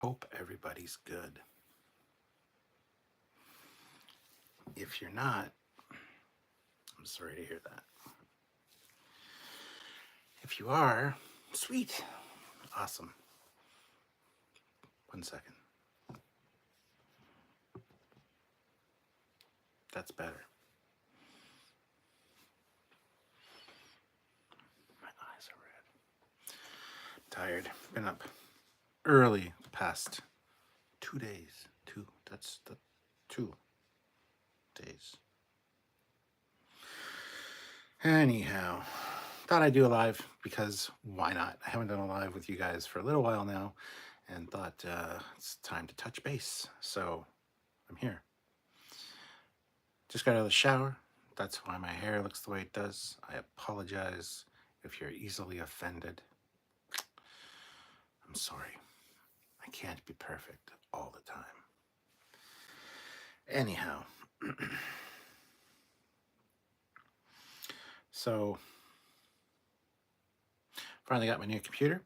Hope everybody's good. If you're not, I'm sorry to hear that. If you are, sweet. Awesome. 1 second. That's better. My eyes are red. Tired. Been up early the past 2 days. That's the 2 days. Anyhow, thought I'd do a live because why not? I haven't done a live with you guys for a little while now and thought it's time to touch base. So I'm here. Just got out of the shower. That's why my hair looks the way it does. I apologize if you're easily offended. I'm sorry. I can't be perfect all the time. Anyhow, so finally got my new computer.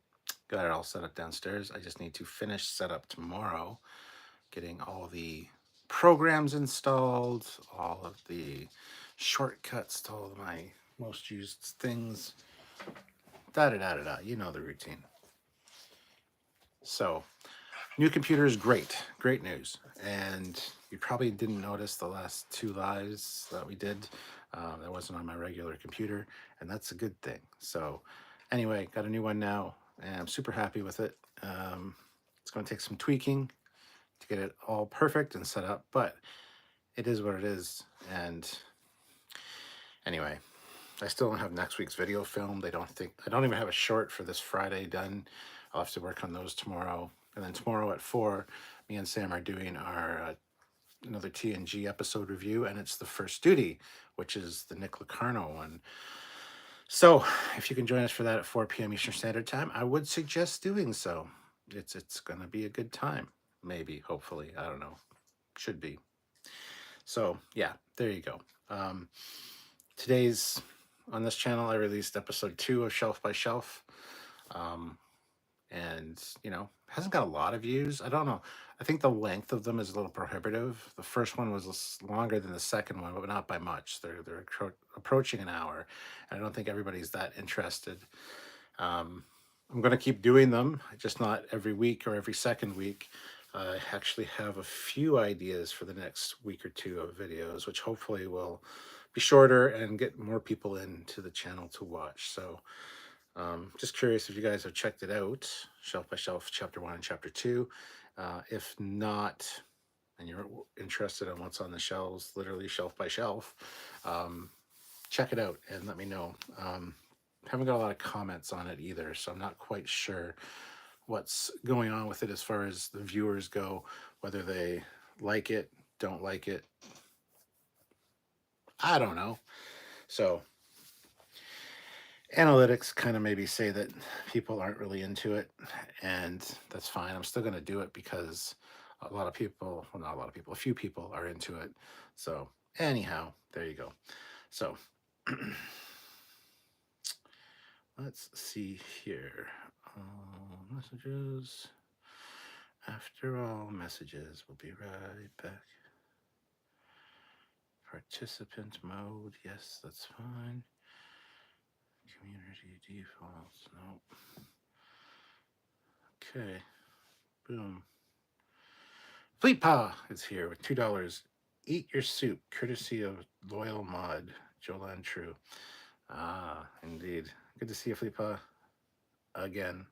Got it all set up downstairs. I just need to finish setup tomorrow, getting all the programs installed, all of the shortcuts to all of my most used things. Da da da da da. You know the routine. So, new computer is great. Great news. And you probably didn't notice the last 2 lives that we did. That wasn't on my regular computer, and that's a good thing. So, anyway, got a new one now, and I'm super happy with it. It's going to take some tweaking to get it all perfect and set up, but it is what it is. And anyway, I still don't have next week's video filmed. I don't even have a short for this Friday done. I'll have to work on those tomorrow. And then tomorrow at 4, me and Sam are doing our another TNG episode review, and it's the First Duty, which is the Nick Locarno one. So if you can join us for that at 4 p.m. Eastern Standard Time, I would suggest doing so. It's going to be a good time. Maybe, hopefully. I don't know. Should be. So, yeah, there you go. Today's, on this channel, I released episode 2 of Shelf by Shelf. And, hasn't got a lot of views. I don't know. I think the length of them is a little prohibitive. The first one was longer than the second one, but not by much. They're approaching an hour. And I don't think everybody's that interested. I'm going to keep doing them, just not every week or every second week. I actually have a few ideas for the next week or 2 of videos, which hopefully will be shorter and get more people into the channel to watch. So just curious if you guys have checked it out, Shelf by Shelf, Chapter 1 and Chapter 2. If not, and you're interested in what's on the shelves, literally shelf by shelf, check it out and let me know. Haven't got a lot of comments on it either, so I'm not quite sure what's going on with it as far as the viewers go, whether they like it, don't like it. I don't know. So analytics kind of maybe say that people aren't really into it, and that's fine. I'm still going to do it because a lot of people, well, not a lot of people, a few people are into it. So anyhow, there you go. So let's see here. Messages. After all messages, we'll be right back. Participant mode, yes, that's fine. Community defaults, nope. Okay, boom. Fleet Paw is here with $2. Eat your soup, courtesy of loyal mod, Jolan True. Ah, indeed. Good to see you, Fleet Paw. Again.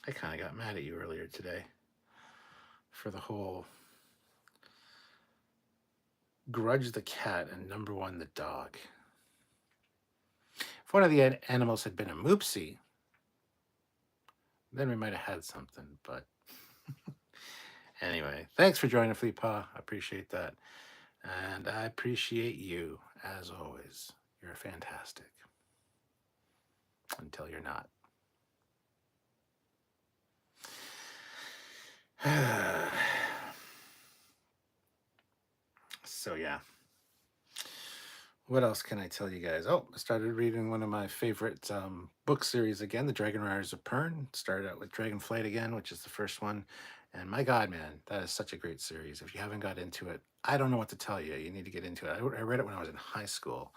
I kind of got mad at you earlier today for the whole grudge the cat and number 1 the dog. If one of the animals had been a moopsie, then we might have had something, but anyway, thanks for joining, Fleet Paw. I appreciate that. And I appreciate you, as always. You're fantastic. Until you're not. So, yeah. What else can I tell you guys? Oh, I started reading one of my favorite book series again, The Dragon Riders of Pern. Started out with Dragonflight again, which is the first one. And my God, man, that is such a great series. If you haven't got into it, I don't know what to tell you. You need to get into it. I read it when I was in high school,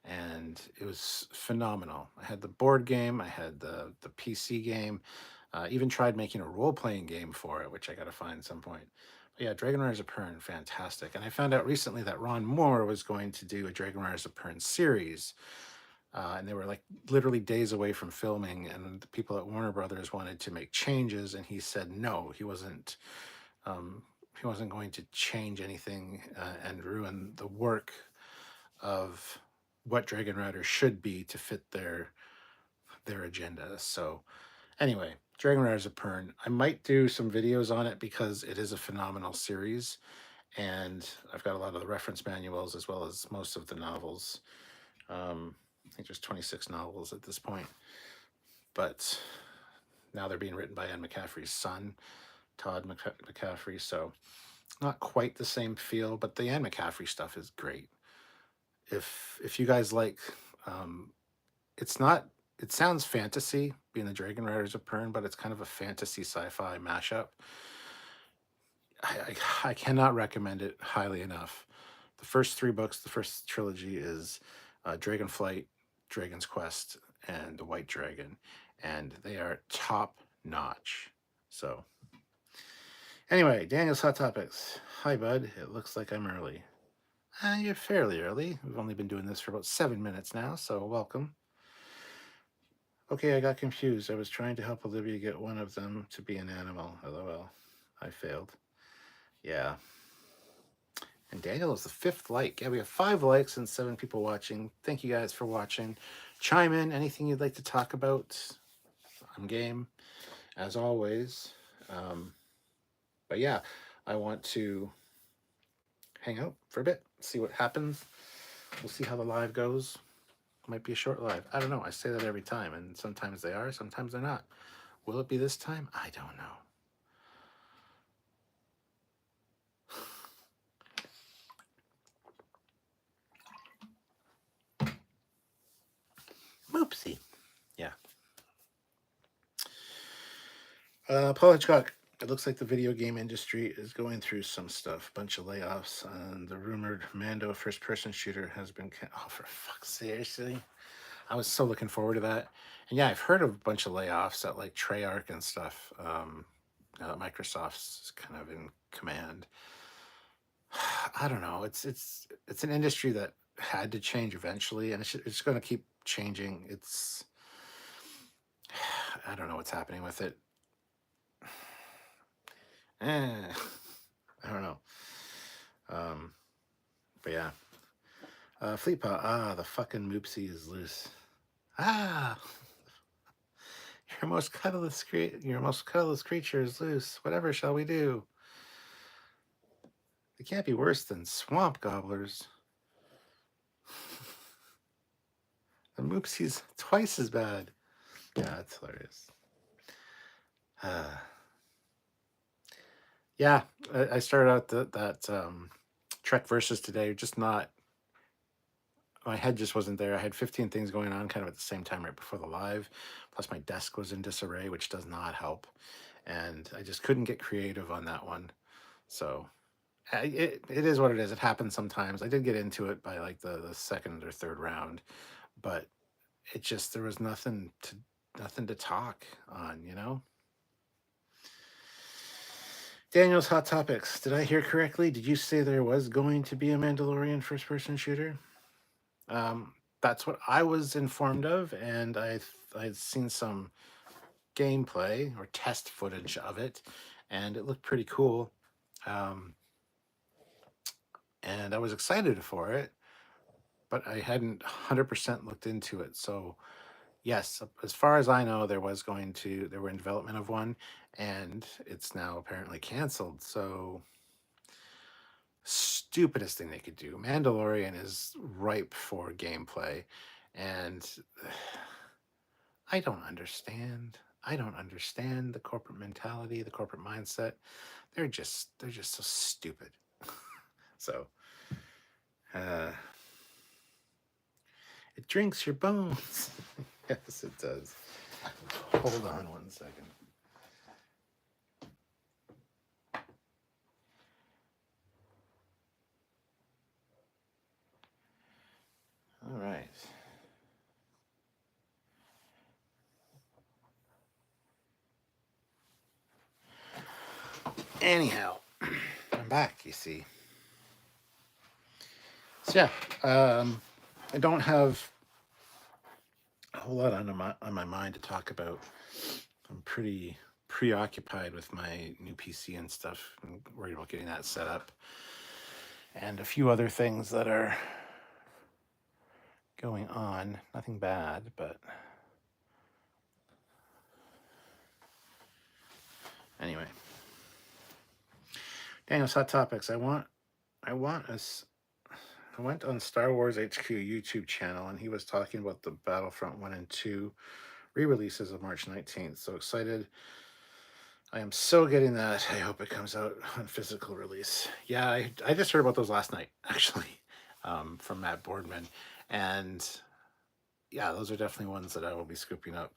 and it was phenomenal. I had the board game, I had the PC game, even tried making a role playing game for it, which I got to find at some point. But yeah, Dragon Riders of Pern, fantastic. And I found out recently that Ron Moore was going to do a Dragon Riders of Pern series. And they were like literally days away from filming, and the people at Warner Brothers wanted to make changes, and he said no, he wasn't. He wasn't going to change anything and ruin the work of what Dragon Riders should be to fit their agenda. So anyway, Dragon Riders of Pern. I might do some videos on it because it is a phenomenal series, and I've got a lot of the reference manuals as well as most of the novels. I think there's 26 novels at this point, but now they're being written by Anne McCaffrey's son, Todd McCaffrey. So not quite the same feel, but the Anne McCaffrey stuff is great. If you guys like, um, it's not. It sounds fantasy, being the Dragon Riders of Pern, but it's kind of a fantasy sci-fi mashup. I cannot recommend it highly enough. The first three books, the first trilogy is Dragonflight, Dragon's Quest, and The White Dragon, and they are top notch. So, anyway, Daniel's Hot Topics. Hi, bud. It looks like I'm early. You're fairly early. We've only been doing this for about 7 minutes now, so welcome. Okay, I got confused. I was trying to help Olivia get one of them to be an animal. LOL. I failed. Yeah. And Daniel is the fifth like. Yeah, we have 5 likes and 7 people watching. Thank you guys for watching. Chime in. Anything you'd like to talk about? I'm game, as always. But yeah, I want to hang out for a bit, see what happens. We'll see how the live goes. Might be a short live. I don't know. I say that every time, and sometimes they are, sometimes they're not. Will it be this time? I don't know. Oopsie. Yeah. Paul Hitchcock. It looks like the video game industry is going through some stuff. Bunch of layoffs, and the rumored Mando first-person shooter has been. Oh, for fuck's sake! Seriously, I was so looking forward to that. And yeah, I've heard of a bunch of layoffs at like Treyarch and stuff. Now that Microsoft's kind of in command. I don't know. It's an industry that had to change eventually, and it's going to keep changing. It's I don't know what's happening with it. I don't know. But yeah. Fleet Paw. The fucking Moopsie is loose. Ah, your most cuddless creature is loose. Whatever shall we do? It can't be worse than swamp gobblers. The Moopsie's twice as bad. Yeah, that's hilarious. Yeah, I started out that Trek versus today. Just not. My head just wasn't there. I had 15 things going on kind of at the same time right before the live. Plus, my desk was in disarray, which does not help. And I just couldn't get creative on that one. So it is what it is. It happens sometimes. I did get into it by like the second or third round, but it just there was nothing to talk on, you know. Daniel's Hot Topics. Did I hear correctly? Did you say there was going to be a Mandalorian first person shooter? That's what I was informed of, and I'd seen some gameplay or test footage of it, and it looked pretty cool. And I was excited for it, but I hadn't 100% looked into it. So yes, as far as I know, they were in development of one, and it's now apparently canceled. So stupidest thing they could do. Mandalorian is ripe for gameplay, and I don't understand. I don't understand the corporate mentality, the corporate mindset. They're just so stupid. So, uh, It drinks your bones. Yes, it does. Hold on one second. All right. Anyhow, I'm back, you see. So yeah, I don't have a whole lot on my mind to talk about. I'm pretty preoccupied with my new PC and stuff. I'm worried about getting that set up. And a few other things that are going on. Nothing bad, but anyway. Daniel's Hot Topics. I went on Star Wars HQ YouTube channel and he was talking about the Battlefront 1 and 2 re-releases of March 19th. So excited. I am so getting that. I hope it comes out on physical release. Yeah, I just heard about those last night, actually, from Matt Boardman. And yeah, those are definitely ones that I will be scooping up.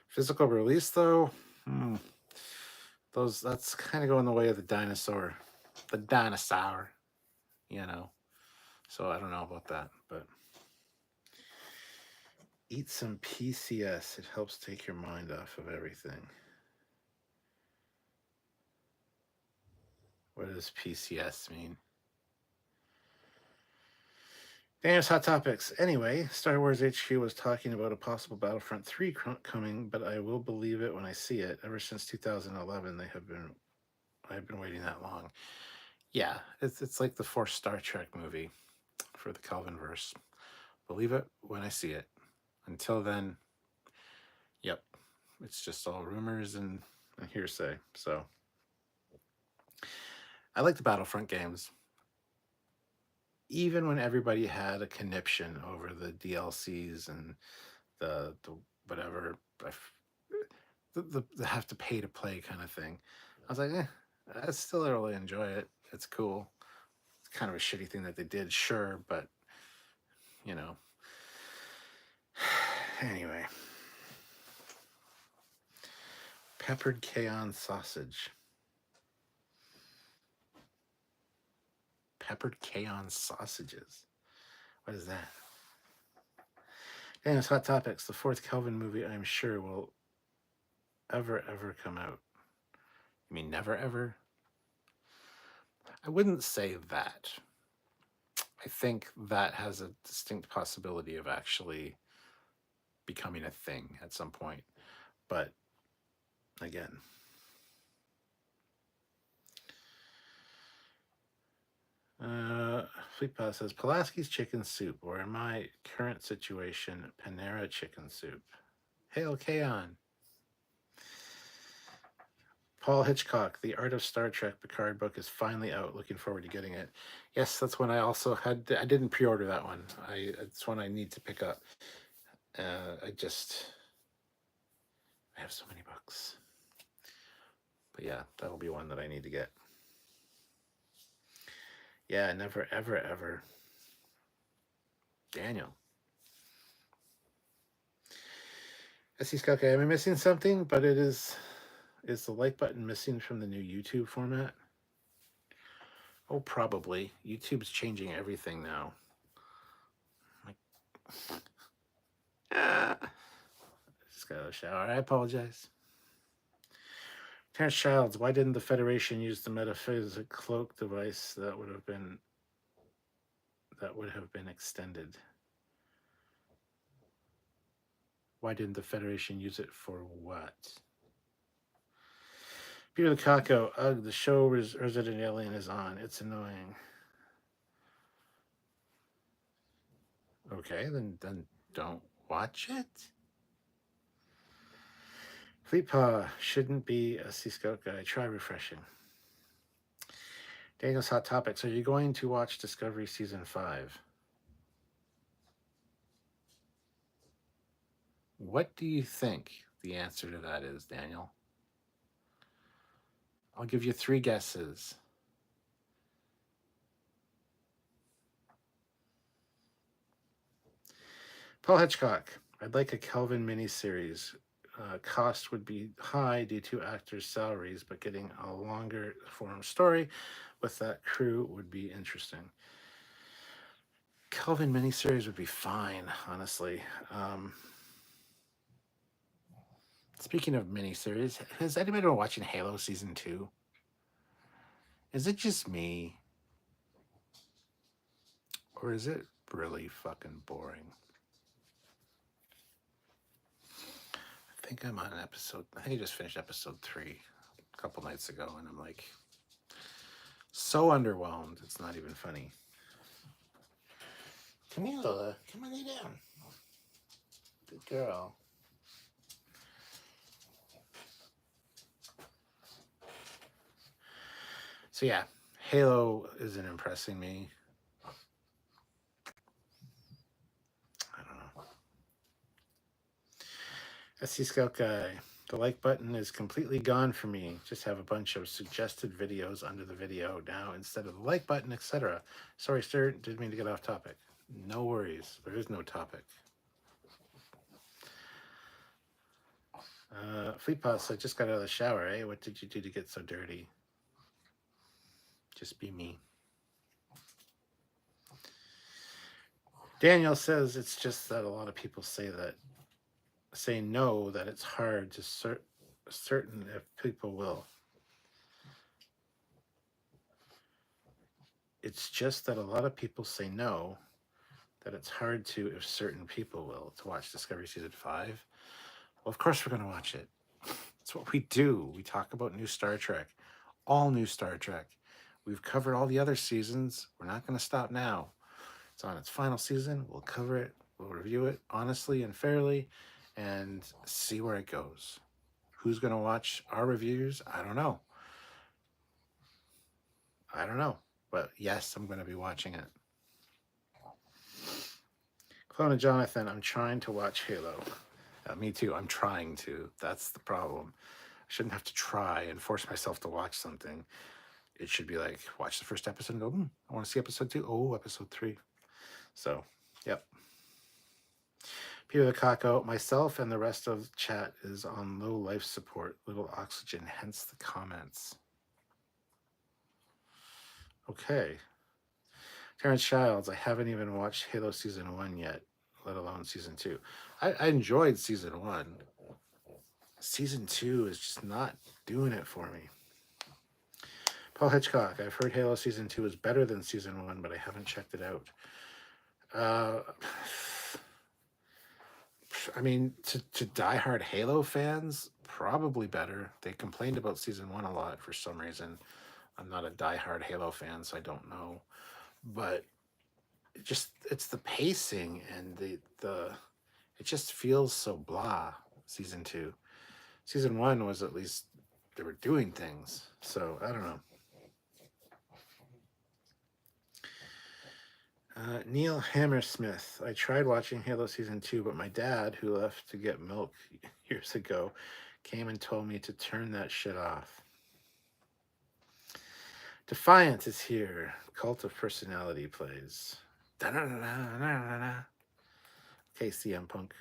Physical release, though, that's kind of going the way of the dinosaur. The dinosaur, you know. So I don't know about that, but eat some PCS. It helps take your mind off of everything. What does PCS mean? Daniel's Hot Topics. Anyway, Star Wars HQ was talking about a possible Battlefront 3 coming, but I will believe it when I see it. Ever since 2011, I've been waiting that long. Yeah, it's like the fourth Star Trek movie for the Kelvinverse. Believe it when I see it. Until then, yep, it's just all rumors and hearsay. So I like the Battlefront games. Even when everybody had a conniption over the DLCs and the whatever, the have to pay to play kind of thing, I was like, I still really enjoy it. It's cool. It's kind of a shitty thing that they did, sure, but you know. Anyway, peppered K-On sausage. Peppered K-On sausages. What is that? Daniel's Hot Topics. The fourth Kelvin movie, I'm sure, will ever come out. You mean never ever? I wouldn't say that. I think that has a distinct possibility of actually becoming a thing at some point. But again, Fleetpaw says Pulaski's chicken soup, or in my current situation, Panera chicken soup. Hail K-On! Paul Hitchcock, The Art of Star Trek Picard book is finally out. Looking forward to getting it. Yes, that's one I also had. I didn't pre-order that one. It's one I need to pick up. I have so many books. But yeah, that'll be one that I need to get. Yeah, never, ever. Daniel. SC Scott Guy, am I missing something? But is the like button missing from the new YouTube format? Oh, probably. YouTube's changing everything now. Just got a shower. I apologize. Terrence Childs, why didn't the Federation use the metaphysic cloak device that would have been extended? Why didn't the Federation use it for what? Peter the Caco, ugh, the show Resident Alien is on. It's annoying. Okay, then don't watch it. Fleetpaw shouldn't be a Sea Scout guy. Try refreshing. Daniel's Hot Topics. Are you going to watch Discovery Season 5? What do you think the answer to that is, Daniel? I'll give you 3 guesses. Paul Hitchcock. I'd like a Kelvin miniseries. Cost would be high due to actors' salaries, but getting a longer form story with that crew would be interesting. Kelvin miniseries would be fine, honestly. Speaking of miniseries, has anybody been watching Halo Season 2? Is it just me? Or is it really fucking boring? I think I'm on episode, I think I just finished episode 3 a couple nights ago, and I'm like, so underwhelmed. It's not even funny. Camila, come on, lay down. Good girl. So yeah, Halo isn't impressing me. I don't know. SC Scout Guy. The like button is completely gone for me. Just have a bunch of suggested videos under the video now instead of the like button, etc. Sorry, sir. Didn't mean to get off topic. No worries. There is no topic. Fleet Boss, I just got out of the shower, eh? What did you do to get so dirty? Just be me. Daniel says it's just that a lot of people say no, that it's hard to certain if people will. It's just that a lot of people say no, that it's hard to if certain people will to watch Discovery Season 5. Well, of course we're going to watch it. It's what we do. We talk about new Star Trek, all new Star Trek. We've covered all the other seasons. We're not going to stop now. It's on its final season. We'll cover it. We'll review it honestly and fairly and see where it goes. Who's going to watch our reviews? I don't know. But yes, I'm going to be watching it. Clone of Jonathan, I'm trying to watch Halo. Me too. I'm trying to. That's the problem. I shouldn't have to try and force myself to watch something. It should be like, watch the first episode and go, I want to see episode 2. Oh, episode 3. So, yep. Peter the Caco, myself and the rest of chat is on low life support, little oxygen, hence the comments. Okay. Terrence Childs, I haven't even watched Halo Season 1 yet, let alone Season 2. I enjoyed Season 1. Season 2 is just not doing it for me. Paul Hitchcock, I've heard Halo Season 2 is better than Season 1, but I haven't checked it out. I mean, to diehard Halo fans, probably better. They complained about Season 1 a lot for some reason. I'm not a diehard Halo fan, so I don't know. But it's the pacing and it just feels so blah, Season 2. Season 1 was at least they were doing things. So, I don't know. Neil Hammersmith. I tried watching Halo Season 2, but my dad, who left to get milk years ago, came and told me to turn that shit off. Defiant is here. Cult of Personality plays. Da-da-da-da-da-da-da. Okay, CM Punk.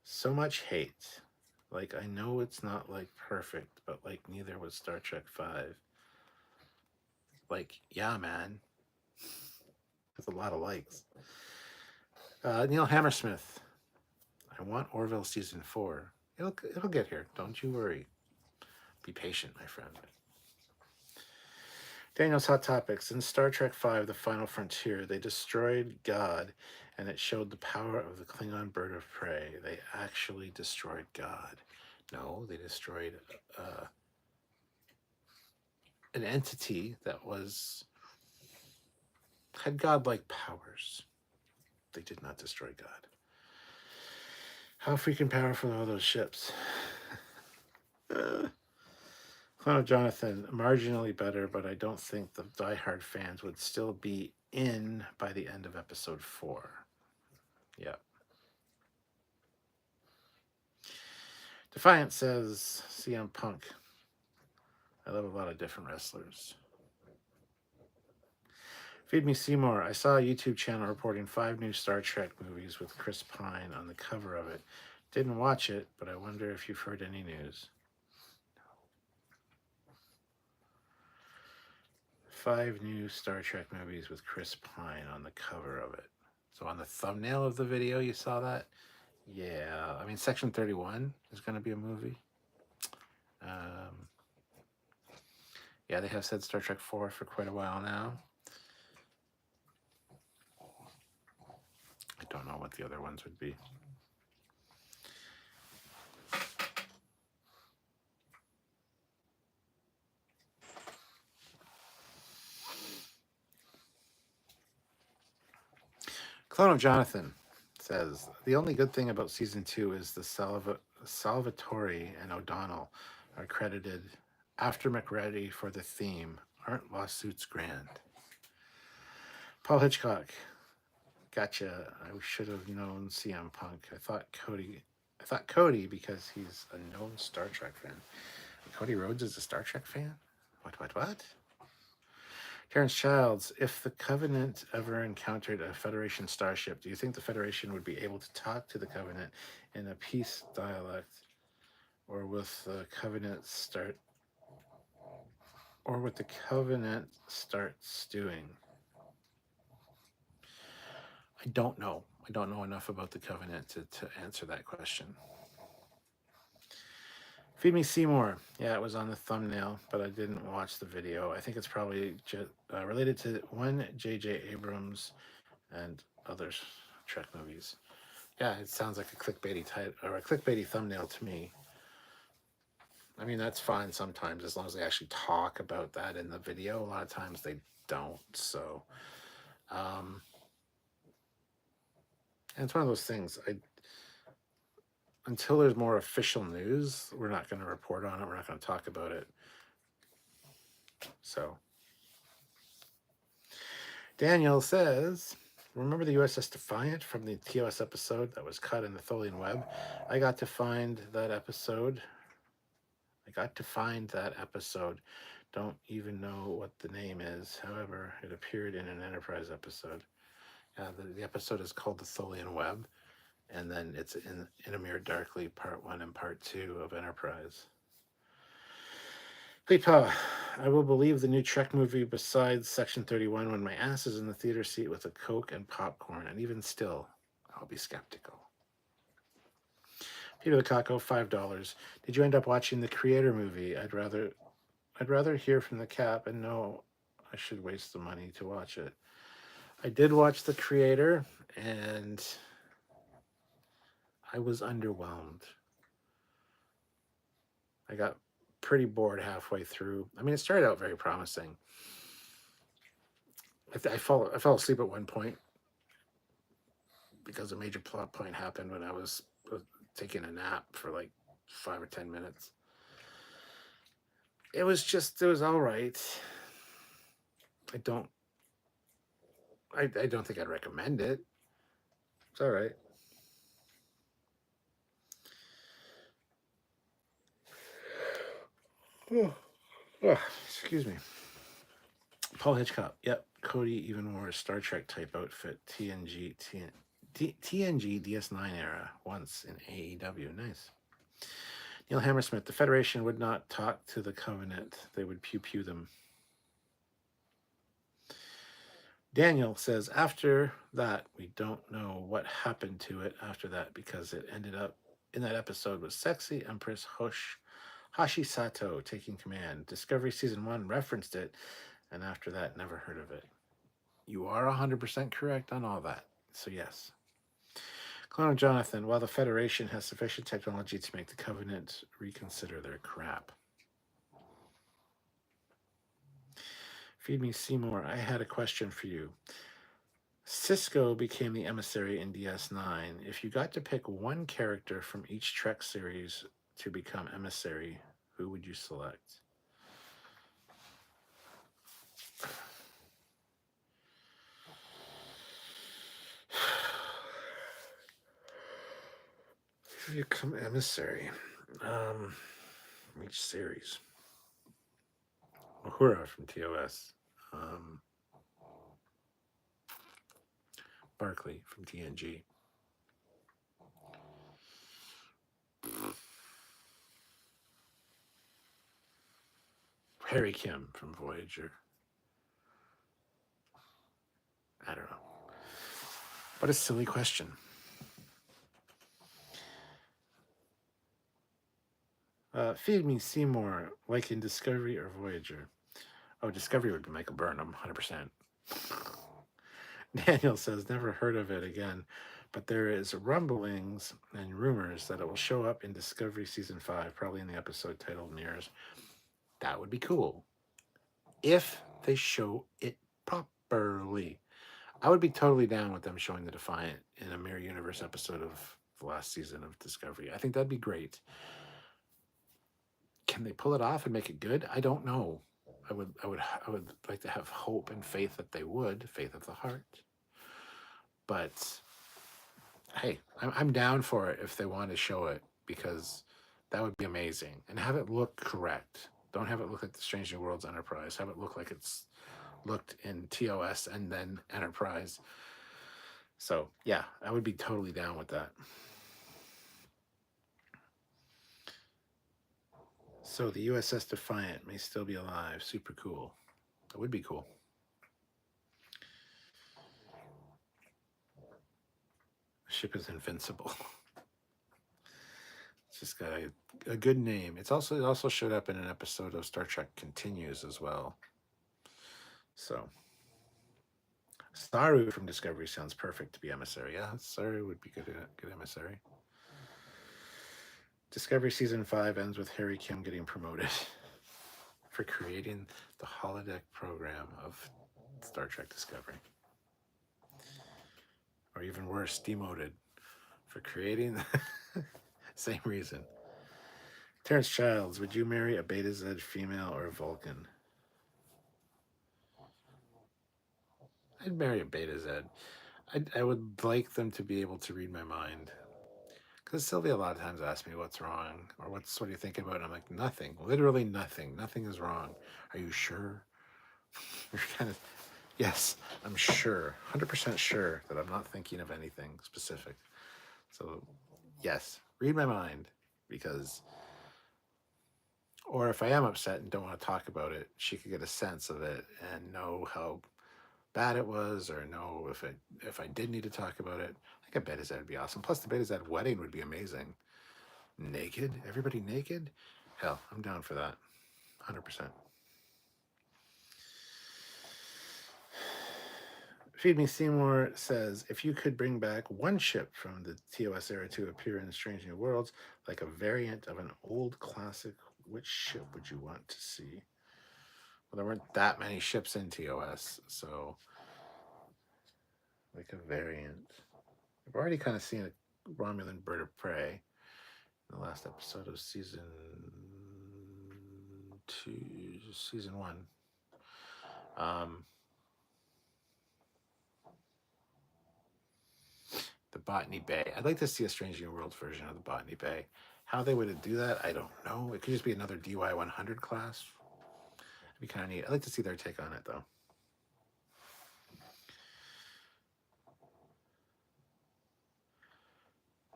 So much hate. Like, I know it's not, like, perfect, but, like, neither was Star Trek 5. Like, yeah, man. That's a lot of likes. Neil Hammersmith. I want Orville Season 4. It'll get here. Don't you worry. Be patient, my friend. Daniel's Hot Topics. In Star Trek V, The Final Frontier, they destroyed God, and it showed the power of the Klingon bird of prey. They actually destroyed God. No, they destroyed an entity that had godlike powers. They did not destroy God. How freaking powerful are those ships? Clone of Jonathan, marginally better, but I don't think the diehard fans would still be in by the end of episode 4. Yeah. Defiant says, CM Punk. I love a lot of different wrestlers. Feed Me Seymour. I saw a YouTube channel reporting 5 new Star Trek movies with Chris Pine on the cover of it. Didn't watch it, but I wonder if you've heard any news. 5 new Star Trek movies with Chris Pine on the cover of it. So on the thumbnail of the video, you saw that? Yeah, I mean, Section 31 is going to be a movie. Yeah, they have said Star Trek 4 for quite a while now. I don't know what the other ones would be. Clone of Jonathan says, the only good thing about season 2 is the Salvatore and O'Donnell are credited after McReady for the theme. Aren't lawsuits grand? Paul Hitchcock, gotcha. I should have known CM Punk. I thought Cody because he's a known Star Trek fan. Cody Rhodes is a Star Trek fan? What? Terrence Childs, if the Covenant ever encountered a Federation starship, do you think the Federation would be able to talk to the Covenant in a peace dialect, or with the Covenant start stewing? I don't know. I don't know enough about the Covenant to answer that question. Feed Me Seymour. Yeah, it was on the thumbnail, but I didn't watch the video. I think it's probably related to one J.J. Abrams and other Trek movies. Yeah, it sounds like a clickbaity type or a clickbaity thumbnail to me. I mean, that's fine sometimes as long as they actually talk about that in the video. A lot of times they don't. So, and it's one of those things. Until there's more official news, we're not going to report on it. We're not going to talk about it. So, Daniel says, remember the USS Defiant from the TOS episode that was cut in the Tholian web? I got to find that episode. Don't even know what the name is. However, it appeared in an Enterprise episode. The episode is called The Tholian Web, and then it's in A Mirror Darkly, Part 1 and Part 2 of Enterprise. Peepa, I will believe the new Trek movie besides Section 31 when my ass is in the theater seat with a Coke and popcorn, and even still, I'll be skeptical. Peter the Caco, $5. Did you end up watching the Creator movie? I'd rather hear from the Cap and know I should waste the money to watch it. I did watch the Creator, and I was underwhelmed. I got pretty bored halfway through. I mean, it started out very promising. I fell asleep at one point because a major plot point happened when I was taking a nap for like 5 or 10 minutes. It was all right. I don't think I'd recommend it. It's all right. Oh, excuse me. Paul Hitchcock. Yep. Cody even wore a Star Trek type outfit. TNG DS9 era once in AEW. Nice. Neil Hammersmith. The Federation would not talk to the Covenant. They would pew them. Daniel says, after that, we don't know what happened to it after that because it ended up in that episode with sexy Empress Hashi Sato taking command. Discovery Season 1 referenced it, and after that, never heard of it. You are 100% correct on all that. So yes. Clone of Jonathan, while the Federation has sufficient technology to make the Covenant reconsider their crap. Feed Me Seymour, I had a question for you. Cisco became the emissary in DS9. If you got to pick one character from each Trek series to become emissary, who would you select? If you become emissary, each series. Uhura from TOS. Barkley from TNG. Harry Kim from Voyager. I don't know. What a silly question. Feed me Seymour, like in Discovery or Voyager. Oh, Discovery would be Michael Burnham, 100%. Daniel says, never heard of it again, but there is rumblings and rumors that it will show up in Discovery Season 5, probably in the episode titled Mirrors. That would be cool. If they show it properly. I would be totally down with them showing the Defiant in a Mirror Universe episode of the last season of Discovery. I think that'd be great. Can they pull it off and make it good? I don't know. I would like to have hope and faith that they would, faith of the heart. But hey, I'm down for it if they want to show it, because that would be amazing. And have it look correct. Don't have it look like the Strange New Worlds Enterprise. Have it look like it's looked in TOS and then Enterprise. So yeah, I would be totally down with that. So the USS Defiant may still be alive. Super cool. That would be cool. The ship is invincible. It's just got a good name. It also showed up in an episode of Star Trek Continues as well. So Saru from Discovery sounds perfect to be emissary. Yeah, Saru would be good emissary. Discovery Season 5 ends with Harry Kim getting promoted for creating the holodeck program of Star Trek Discovery. Or even worse, demoted for creating the same reason. Terrence Childs, would you marry a Beta Z female or a Vulcan? I'd marry a Beta Z. I would like them to be able to read my mind. Because Sylvia a lot of times asks me what's wrong or what are you thinking about? And I'm like, nothing. Literally nothing. Nothing is wrong. Are you sure? You're kind of, yes, I'm sure. 100% sure that I'm not thinking of anything specific. So, yes, read my mind, because, or if I am upset and don't want to talk about it, she could get a sense of it and know how bad it was, or know if I did need to talk about it. I think a Beta Z would be awesome. Plus, the Beta Z wedding would be amazing. Naked, everybody naked. Hell, I'm down for that. 100%. Feed Me Seymour says, if you could bring back one ship from the TOS era to appear in Strange New Worlds, like a variant of an old classic, which ship would you want to see? Well, there weren't that many ships in TOS, so like a variant. I've already kind of seen a Romulan bird of prey in the last episode of season 1. The Botany Bay. I'd like to see a Strange New Worlds version of the Botany Bay. How they would do that, I don't know. It could just be another DY-100 class. It'd be kind of neat. I'd like to see their take on it, though.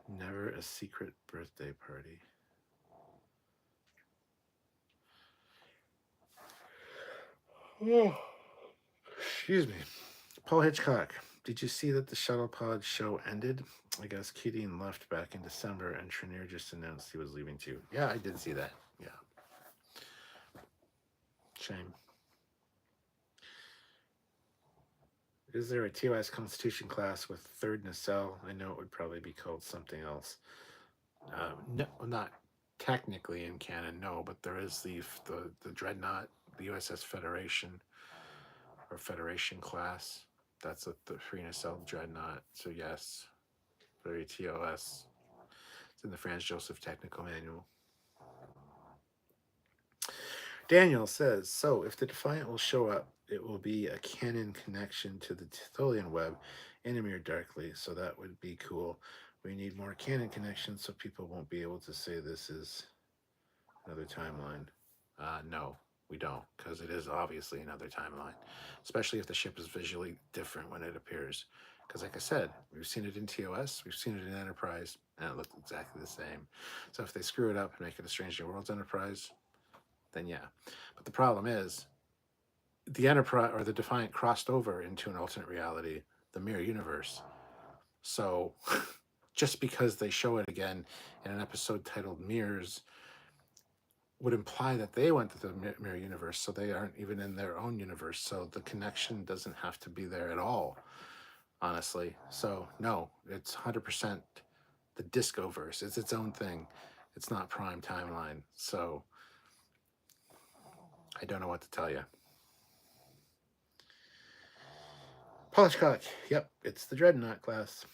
Never a secret birthday party. Oh, excuse me. Paul Hitchcock, did you see that the shuttle pod show ended? I guess Keating left back in December and Trenier just announced he was leaving too. Yeah, I did see that. Yeah. Shame. Is there a TOS Constitution class with third nacelle? I know it would probably be called something else. No, not technically in canon, no, but there is the Dreadnought, the USS Federation, or Federation class. That's the free nacelle Dreadnought. So yes, very TOS. It's in the Franz Joseph Technical Manual. Daniel says, so if the Defiant will show up, it will be a canon connection to the Titholian web in Amir Darkly, so that would be cool. We need more canon connections so people won't be able to say this is another timeline. No, we don't, because it is obviously another timeline, especially if the ship is visually different when it appears. Because, like I said, we've seen it in TOS, we've seen it in Enterprise, and it looked exactly the same. So if they screw it up and make it a Strange New Worlds Enterprise, then yeah. But the problem is, the Enterprise or the Defiant crossed over into an alternate reality, the mirror universe. So just because they show it again in an episode titled Mirrors would imply that they went to the mirror universe, so they aren't even in their own universe. So the connection doesn't have to be there at all, honestly. So no, it's 100% the Discoverse. It's its own thing. It's not Prime timeline. So I don't know what to tell you. Polishcock. Yep, it's the Dreadnought class.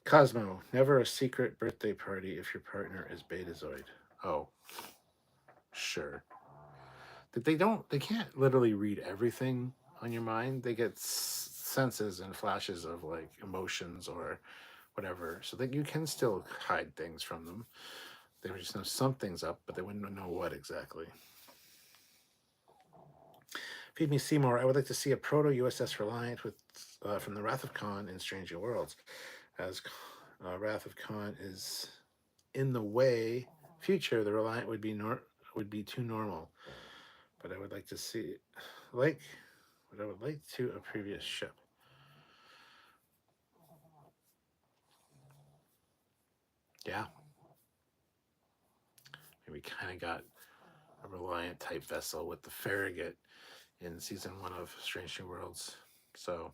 Cosmo. Never a secret birthday party if your partner is Betazoid. Oh, sure. They can't literally read everything on your mind. They get senses and flashes of like emotions or whatever, so that you can still hide things from them. They would just know something's up, but they wouldn't know what exactly. Feed Me Seymour. I would like to see a proto USS Reliant with from the Wrath of Khan in Strange New Worlds, as Wrath of Khan is in the way. Future, the Reliant would be too normal, but I would like to see like what I would like to a previous ship. Yeah, we kind of got a Reliant type vessel with the Farragut in season 1 of Strange New Worlds. So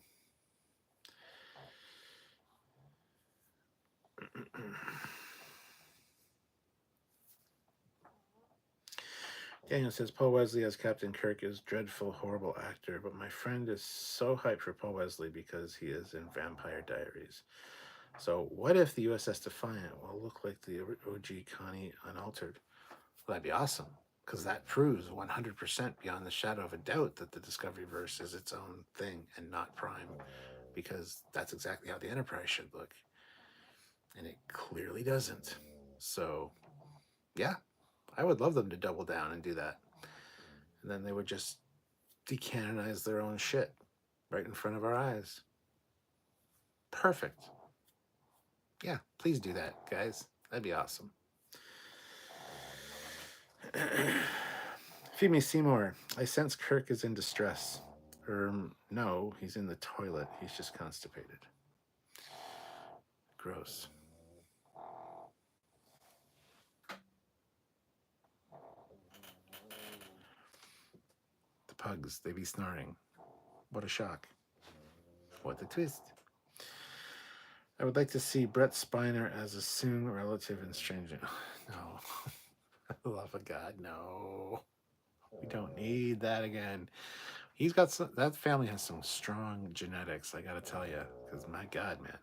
Daniel says Paul Wesley as Captain Kirk is dreadful, horrible actor, but my friend is so hyped for Paul Wesley because he is in Vampire Diaries. So what if the USS Defiant will look like the OG Connie unaltered? Well, that'd be awesome, because that proves 100% beyond the shadow of a doubt that the Discoveryverse is its own thing and not Prime, because that's exactly how the Enterprise should look. And it clearly doesn't. So, yeah, I would love them to double down and do that. And then they would just decanonize their own shit right in front of our eyes. Perfect. Yeah, please do that, guys. That'd be awesome. Feed Me Seymour. I sense Kirk is in distress. No, he's in the toilet. He's just constipated. Gross. The pugs, they be snoring. What a shock. What a twist. I would like to see Brett Spiner as a soon relative in Stranger. No. Love of God, no. We don't need that again. He's got some, that family has some strong genetics, I gotta tell you. Because my God, man.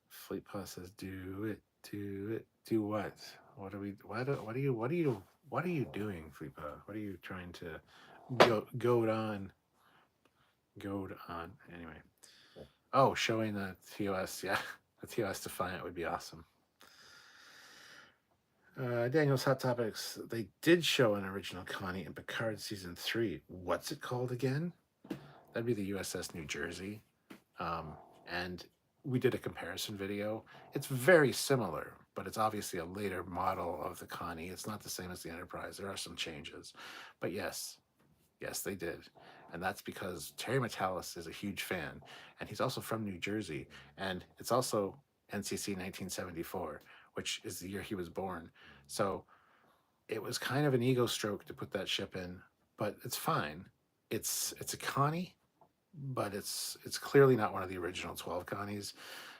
Fleet Paw says, "Do it, do it, do what? What are we? What are you doing, Fleet Paw? What are you trying to goad on? Goad on. Anyway. Oh, showing the TOS. Yeah, the TOS Defiant would be awesome. Daniel's Hot Topics. They did show an original Connie in Picard season 3. What's it called again? That'd be the USS New Jersey. And we did a comparison video. It's very similar, but it's obviously a later model of the Connie. It's not the same as the Enterprise. There are some changes. But yes, they did. And that's because Terry Metalis is a huge fan. And he's also from New Jersey. And it's also NCC 1974, which is the year he was born. So it was kind of an ego stroke to put that ship in, but it's fine. It's a Connie, but it's clearly not one of the original 12 Connies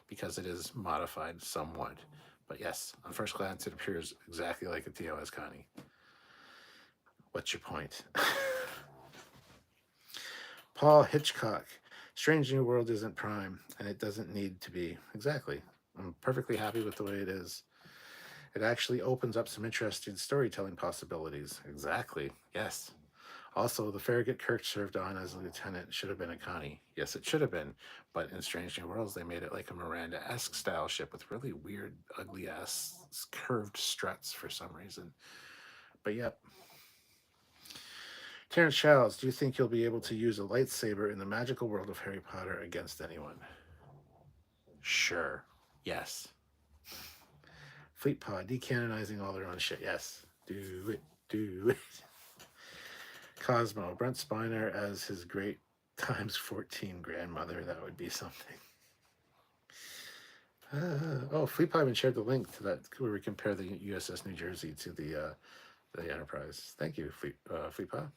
because it is modified somewhat. But yes, on first glance, it appears exactly like a TOS Connie. What's your point? Paul Hitchcock. Strange New World isn't Prime, and it doesn't need to be. Exactly. I'm perfectly happy with the way it is. It actually opens up some interesting storytelling possibilities. Exactly. Yes. Also, the Farragut Kirk served on as a lieutenant should have been a Connie. Yes, it should have been. But in Strange New Worlds, they made it like a Miranda-esque style ship with really weird, ugly-ass curved struts for some reason. But yep. Terrence Childs, do you think you'll be able to use a lightsaber in the magical world of Harry Potter against anyone? Sure. Yes. Fleet Pod, decanonizing all their own shit. Yes. Do it. Do it. Cosmo, Brent Spiner as his great times 14 grandmother. That would be something. Fleet Pod even shared the link to that where we compare the USS New Jersey to the Enterprise. Thank you, Fleet Pod.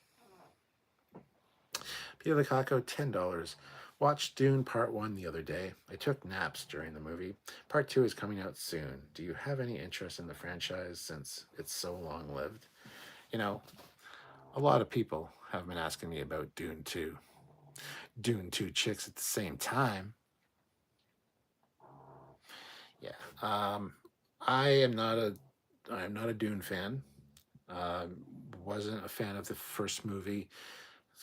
Peter Lukaku, $10. Watched Dune Part 1 the other day. I took naps during the movie. Part 2 is coming out soon. Do you have any interest in the franchise since it's so long lived? You know, a lot of people have been asking me about Dune 2. Dune 2 chicks at the same time. Yeah. I am not a Dune fan. Wasn't a fan of the first movie.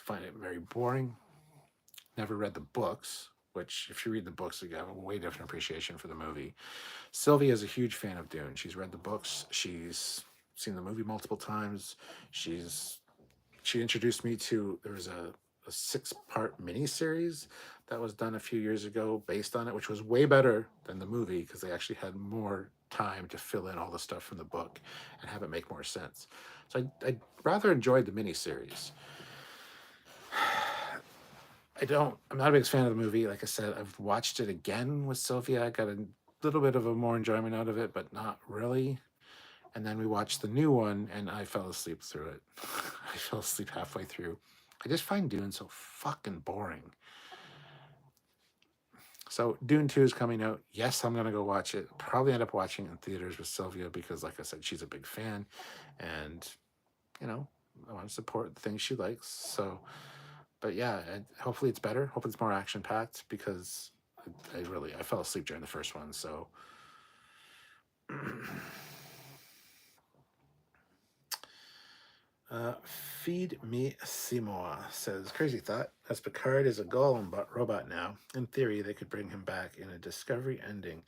Find it very boring. Never read the books, which if you read the books, you have a way different appreciation for the movie. Sylvia is a huge fan of Dune. She's read the books. She's seen the movie multiple times. She introduced me to, there was a 6-part miniseries that was done a few years ago based on it, which was way better than the movie because they actually had more time to fill in all the stuff from the book and have it make more sense. So I rather enjoyed the miniseries. I'm not a big fan of the movie. Like I said, I've watched it again with Sylvia. I got a little bit of a more enjoyment out of it, but not really. And then we watched the new one and I fell asleep through it. I fell asleep halfway through. I just find Dune so fucking boring. So Dune 2 is coming out. Yes, I'm going to go watch it. Probably end up watching it in theaters with Sylvia because, like I said, she's a big fan. And, I want to support the things she likes. So, but yeah, hopefully it's better. Hopefully it's more action-packed because I fell asleep during the first one. So... Feed Me Seymour says, crazy thought, as Picard is a Golem robot now, in theory they could bring him back in a Discovery ending.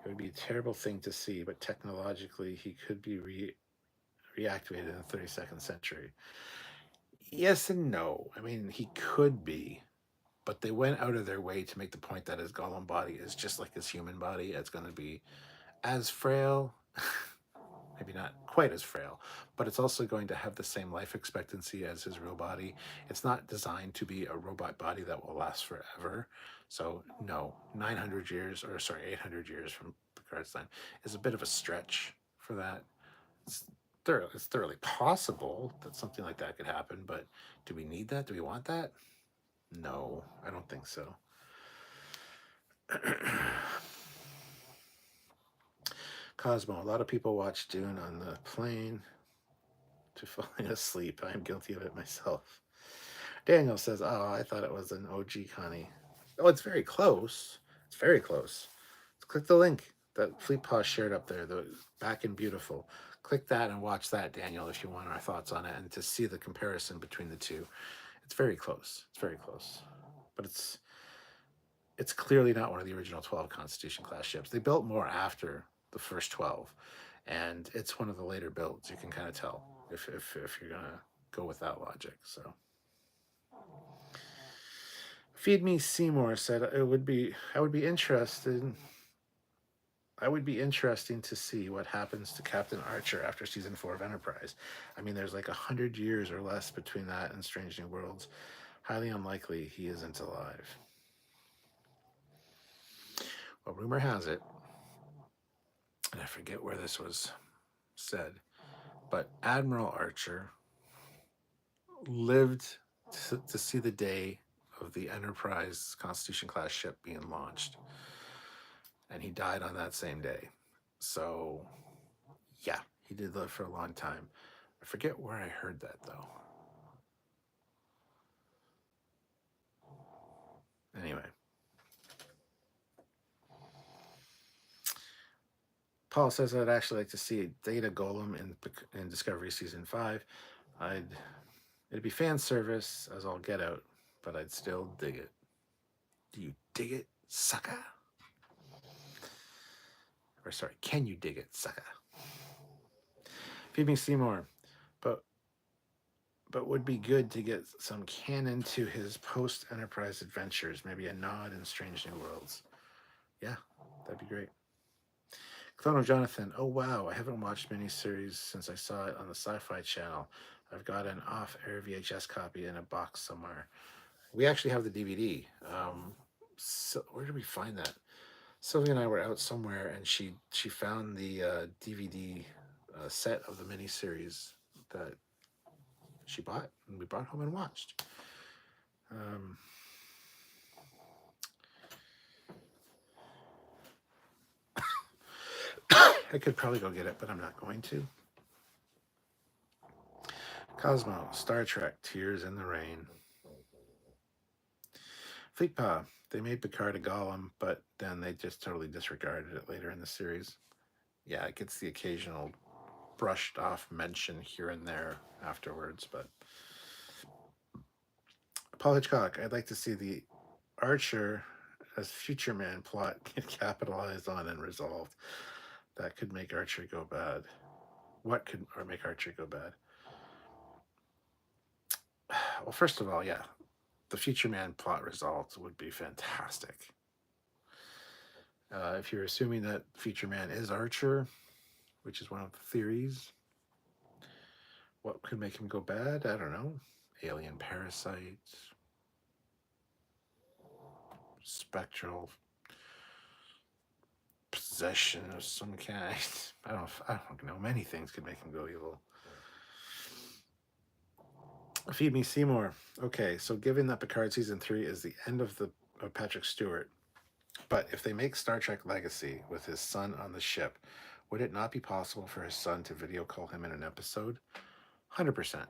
It would be a terrible thing to see, but technologically he could be reactivated in the 32nd century. Yes and no. I mean, he could be, but they went out of their way to make the point that his Golem body is just like his human body. It's going to be as frail, maybe not quite as frail, but it's also going to have the same life expectancy as his real body. It's not designed to be a robot body that will last forever. So no, 900 years, or sorry, 800 years from Picard's time is a bit of a stretch for that. It's thoroughly possible that something like that could happen, but do we need that? Do we want that? No, I don't think so. Cosmo, a lot of people watch Dune on the plane to falling asleep. I'm guilty of it myself. Daniel says, oh, I thought it was an OG Connie. Oh, it's very close. It's very close. Click the link that Fleet Paw shared up there, the Back and Beautiful. Click that and watch that, Daniel, if you want our thoughts on it and to see the comparison between the two. It's very close. It's very close. But it's clearly not one of the original 12 Constitution class ships. They built more after the first 12, and it's one of the later builds. You can kind of tell if you're gonna go with that logic. So, Feed Me Seymour said I would be interested. I would be interesting to see what happens to Captain Archer after season 4 of Enterprise. I mean, there's like 100 years or less between that and Strange New Worlds. Highly unlikely he isn't alive. Well, rumor has it, and I forget where this was said, but Admiral Archer lived to see the day of the Enterprise Constitution class ship being launched, and he died on that same day. So, yeah, he did live for a long time. I forget where I heard that though. Anyway, Paul says I'd actually like to see Data Golem in Discovery Season 5. It'd be fan service as all get out, but I'd still dig it. Do you dig it, sucker? Or sorry, can you dig it, sucker? Feed Me Seymour, but would be good to get some canon to his post-Enterprise adventures, maybe a nod in Strange New Worlds. Yeah, that'd be great. Clonal Jonathan, oh wow, I haven't watched miniseries since I saw it on the Sci-Fi Channel. I've got an off-air VHS copy in a box somewhere. We actually have the DVD. So where did we find that? Sylvia and I were out somewhere, and she found the DVD set of the miniseries that she bought, and we brought home and watched. Um, I could probably go get it, but I'm not going to. Cosmo, Star Trek, Tears in the Rain. Fleetpaw, they made Picard a golem, but then they just totally disregarded it later in the series. Yeah, it gets the occasional brushed off mention here and there afterwards, but Paul Hitchcock, I'd like to see the Archer as Future Man plot get capitalized on and resolved. That could make Archer go bad. What could or make Archer go bad? Well, first of all, yeah, the Future Man plot resolved would be fantastic. If you're assuming that Future Man is Archer, which is one of the theories, what could make him go bad? I don't know. Alien parasites, spectral possession of some kind. I don't know. Many things could make him go evil. Feed me Seymour. Okay, so given that Picard season 3 is the end of Patrick Stewart, but if they make Star Trek Legacy with his son on the ship, would it not be possible for his son to video call him in an episode? 100%.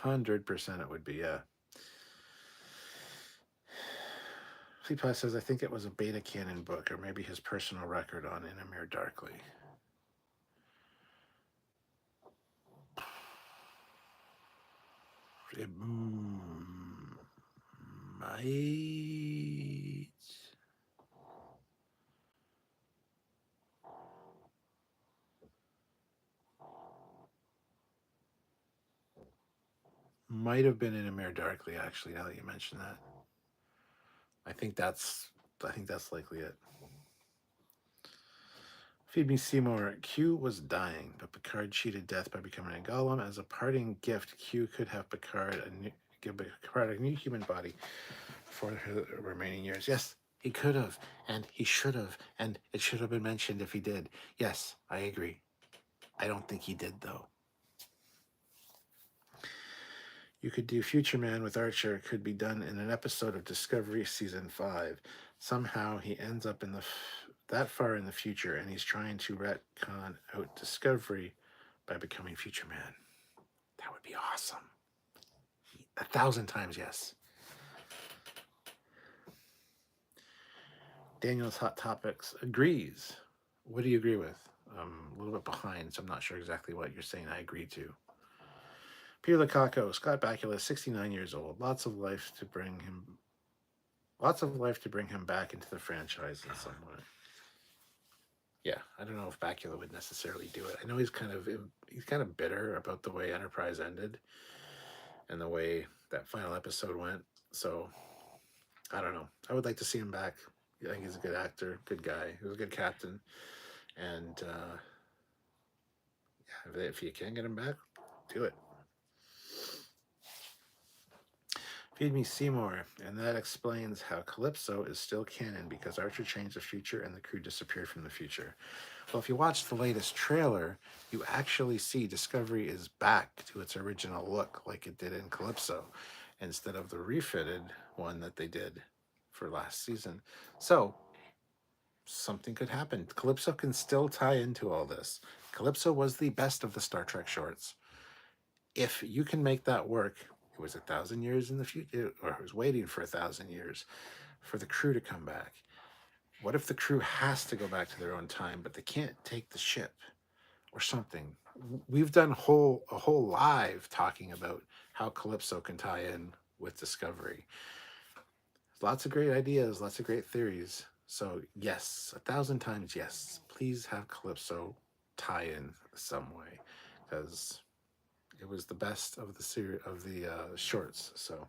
100% it would be, yeah. Fleetpaw says, I think it was a beta canon book or maybe his personal record on In a Mere Darkly. It might have been In a Mere Darkly, actually, now that you mention that. I think that's likely it. Feed me Seymour. Q was dying, but Picard cheated death by becoming a golem. As a parting gift, Q could have give Picard a new human body for her remaining years. Yes, he could have, and he should have, and it should have been mentioned if he did. Yes, I agree. I don't think he did, though. You could do Future Man with Archer. It could be done in an episode of Discovery Season 5. Somehow he ends up in that far in the future, and he's trying to retcon out Discovery by becoming Future Man. That would be awesome. 1,000 times yes. Daniel's Hot Topics agrees. What do you agree with? I'm a little bit behind, so I'm not sure exactly what you're saying I agree to. Peter Lukaku, Scott Bakula, 69 years old. Lots of life to bring him back into the franchise in some way. Yeah, I don't know if Bakula would necessarily do it. I know he's kind of bitter about the way Enterprise ended and the way that final episode went. So I don't know. I would like to see him back. I think he's a good actor, good guy. He was a good captain, and yeah, if you can get him back, do it. Feed me Seymour, and that explains how Calypso is still canon because Archer changed the future and the crew disappeared from the future. Well, if you watch the latest trailer, you actually see Discovery is back to its original look like it did in Calypso instead of the refitted one that they did for last season. So something could happen. Calypso can still tie into all this. Calypso was the best of the Star Trek shorts. If you can make that work, it was 1,000 years in the future, or it was waiting for 1,000 years for the crew to come back. What if the crew has to go back to their own time, but they can't take the ship or something? We've done a whole live talking about how Calypso can tie in with Discovery. Lots of great ideas, lots of great theories. So yes, 1,000 times yes. Please have Calypso tie in some way, because It was the best of the series of the shorts. So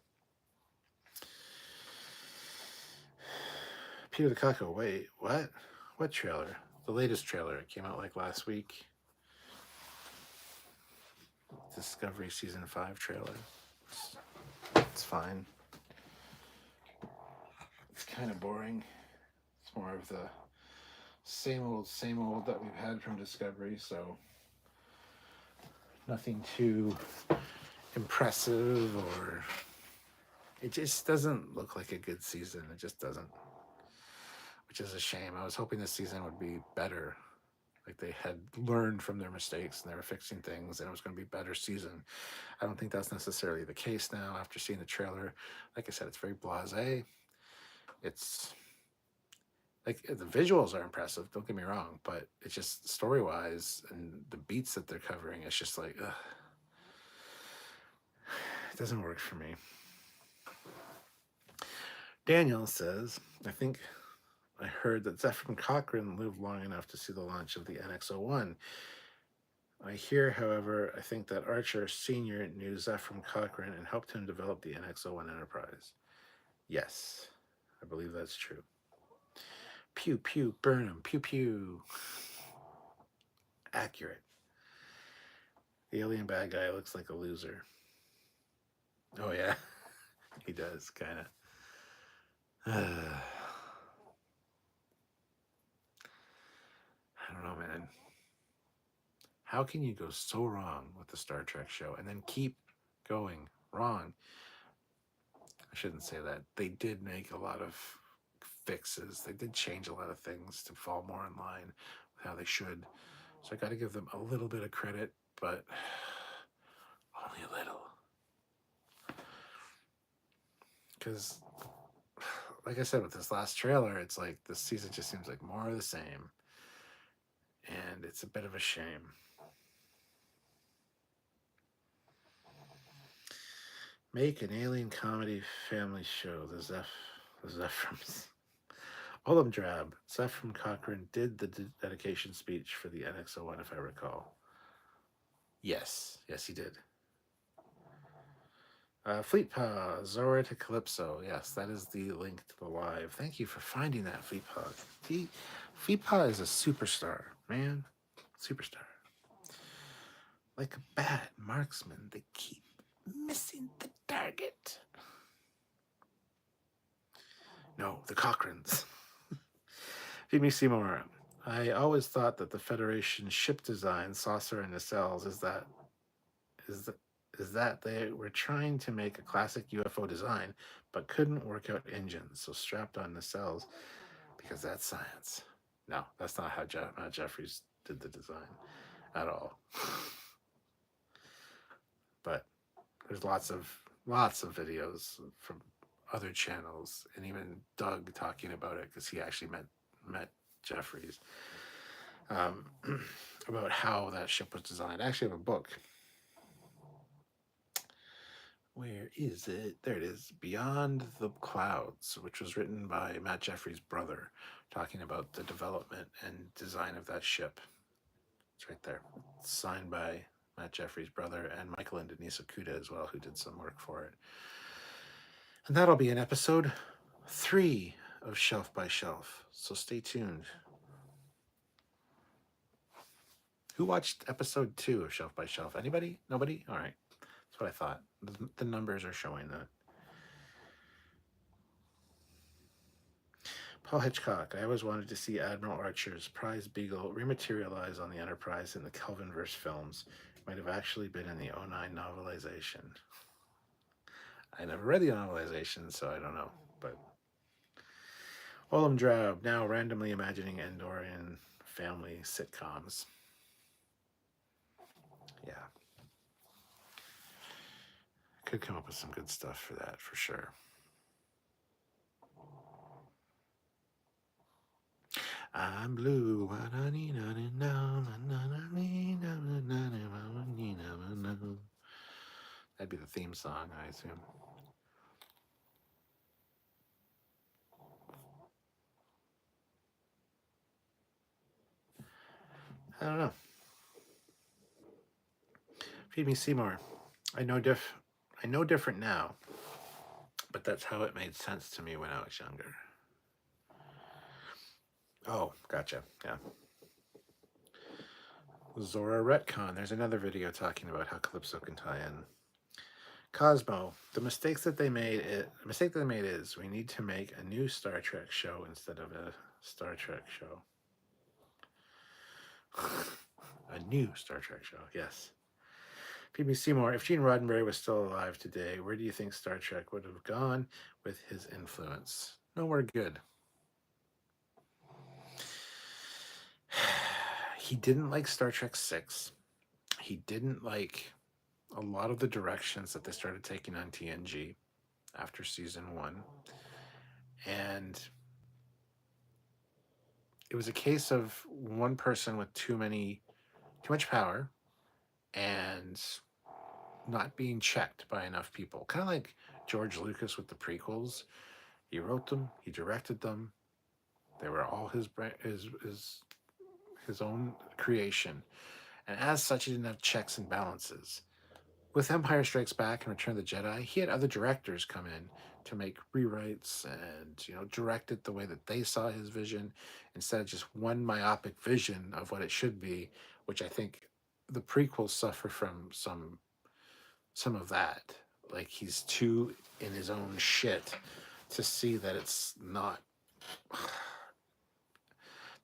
Peter the Cuckoo. Wait, what? What trailer? The latest trailer. It came out like last week. Discovery season 5 trailer. It's fine. It's kind of boring. It's more of the same old that we've had from Discovery. So nothing too impressive, or it just doesn't look like a good season. It just doesn't, which is a shame. I was hoping this season would be better. Like they had learned from their mistakes and they were fixing things and it was going to be a better season. I don't think that's necessarily the case now after seeing the trailer. Like I said, it's very blasé. It's like the visuals are impressive, don't get me wrong, but it's just story-wise and the beats that they're covering, it's just like, ugh. It doesn't work for me. Daniel says, I think I heard that Zefram Cochrane lived long enough to see the launch of the NX-01. I hear, however, I think that Archer Sr. knew Zefram Cochrane and helped him develop the NX-01 Enterprise. Yes, I believe that's true. Pew, pew, burn him, pew, pew. Accurate. The alien bad guy looks like a loser. Oh, yeah. He does, kind of. I don't know, man. How can you go so wrong with the Star Trek show and then keep going wrong? I shouldn't say that. They did make a lot of fixes. They did change a lot of things to fall more in line with how they should. So I got to give them a little bit of credit, but only a little. Because, like I said, with this last trailer, it's like this season just seems like more of the same. And it's a bit of a shame. Make an alien comedy family show. The Zephrams. Olam Drab. Zefram Cochrane did the dedication speech for the NX-01, if I recall. Yes. Yes, he did. Fleetpaw, Zora to Calypso. Yes, that is the link to the live. Thank you for finding that, Fleetpaw. Fleetpaw is a superstar, man. Superstar. Like a bad marksman, they keep missing the target. No, the Cochranes. Jimmy Seymour. I always thought that the Federation ship design, saucer and nacelles, is that they were trying to make a classic UFO design, but couldn't work out engines, so strapped on nacelles because that's science. No, that's not how Matt Jeffries did the design at all. But there's lots of videos from other channels, and even Doug talking about it because he actually met Jeffries about how that ship was designed. I actually have a book. Where is it? There it is. Beyond the Clouds, which was written by Matt Jeffries' brother, talking about the development and design of that ship. It's right there. It's signed by Matt Jeffries' brother and Michael and Denise Okuda as well, who did some work for it. And that'll be in episode 3 of Shelf by Shelf. So stay tuned. Who watched episode 2 of Shelf by Shelf? Anybody? Nobody? All right. That's what I thought. The numbers are showing that. Paul Hitchcock. I always wanted to see Admiral Archer's prize beagle rematerialize on the Enterprise in the Kelvinverse films. It might have actually been in the 09 novelization. I never read the novelization, so I don't know. But Olam Drab, now randomly imagining Andorian family sitcoms. Yeah. Could come up with some good stuff for that, for sure. I'm blue. That'd be the theme song, I assume. I don't know. Feed me Seymour. I know I know different now, but that's how it made sense to me when I was younger. Oh, gotcha. Yeah. Zora retcon. There's another video talking about how Calypso can tie in. Cosmo. The mistakes that they made. The mistake that they made is we need to make a new Star Trek show instead of a Star Trek show. A new Star Trek show. Yes. PB Seymour. If Gene Roddenberry was still alive today, where do you think Star Trek would have gone with his influence? Nowhere good. He didn't like Star Trek 6. He didn't like a lot of the directions that they started taking on TNG after season 1. And it was a case of one person with too much power and not being checked by enough people. Kind of like George Lucas with the prequels. He wrote them, he directed them. They were all his own creation. And as such, he didn't have checks and balances. With Empire Strikes Back and Return of the Jedi, he had other directors come in to make rewrites and, direct it the way that they saw his vision instead of just one myopic vision of what it should be, which I think the prequels suffer from some of that. Like he's too in his own shit to see that it's not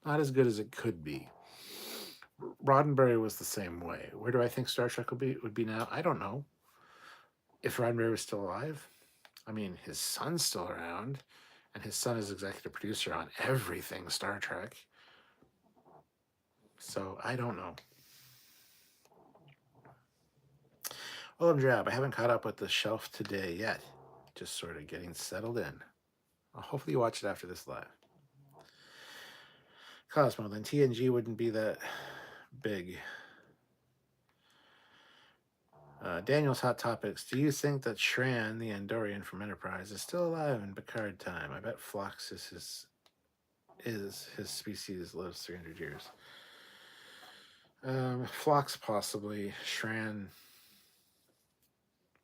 as good as it could be. Roddenberry was the same way. Where do I think Star Trek would be now? I don't know. If Roddenberry was still alive, I mean, his son's still around, and his son is executive producer on everything Star Trek. So I don't know. I'm Drab. I haven't caught up with the shelf today yet. Just sort of getting settled in. Hopefully you watch it after this live. Cosmo, then TNG wouldn't be that big. Daniel's Hot Topics. Do you think that Shran, the Andorian from Enterprise, is still alive in Picard time? I bet Phlox is his species lives 300 years. Phlox possibly. Shran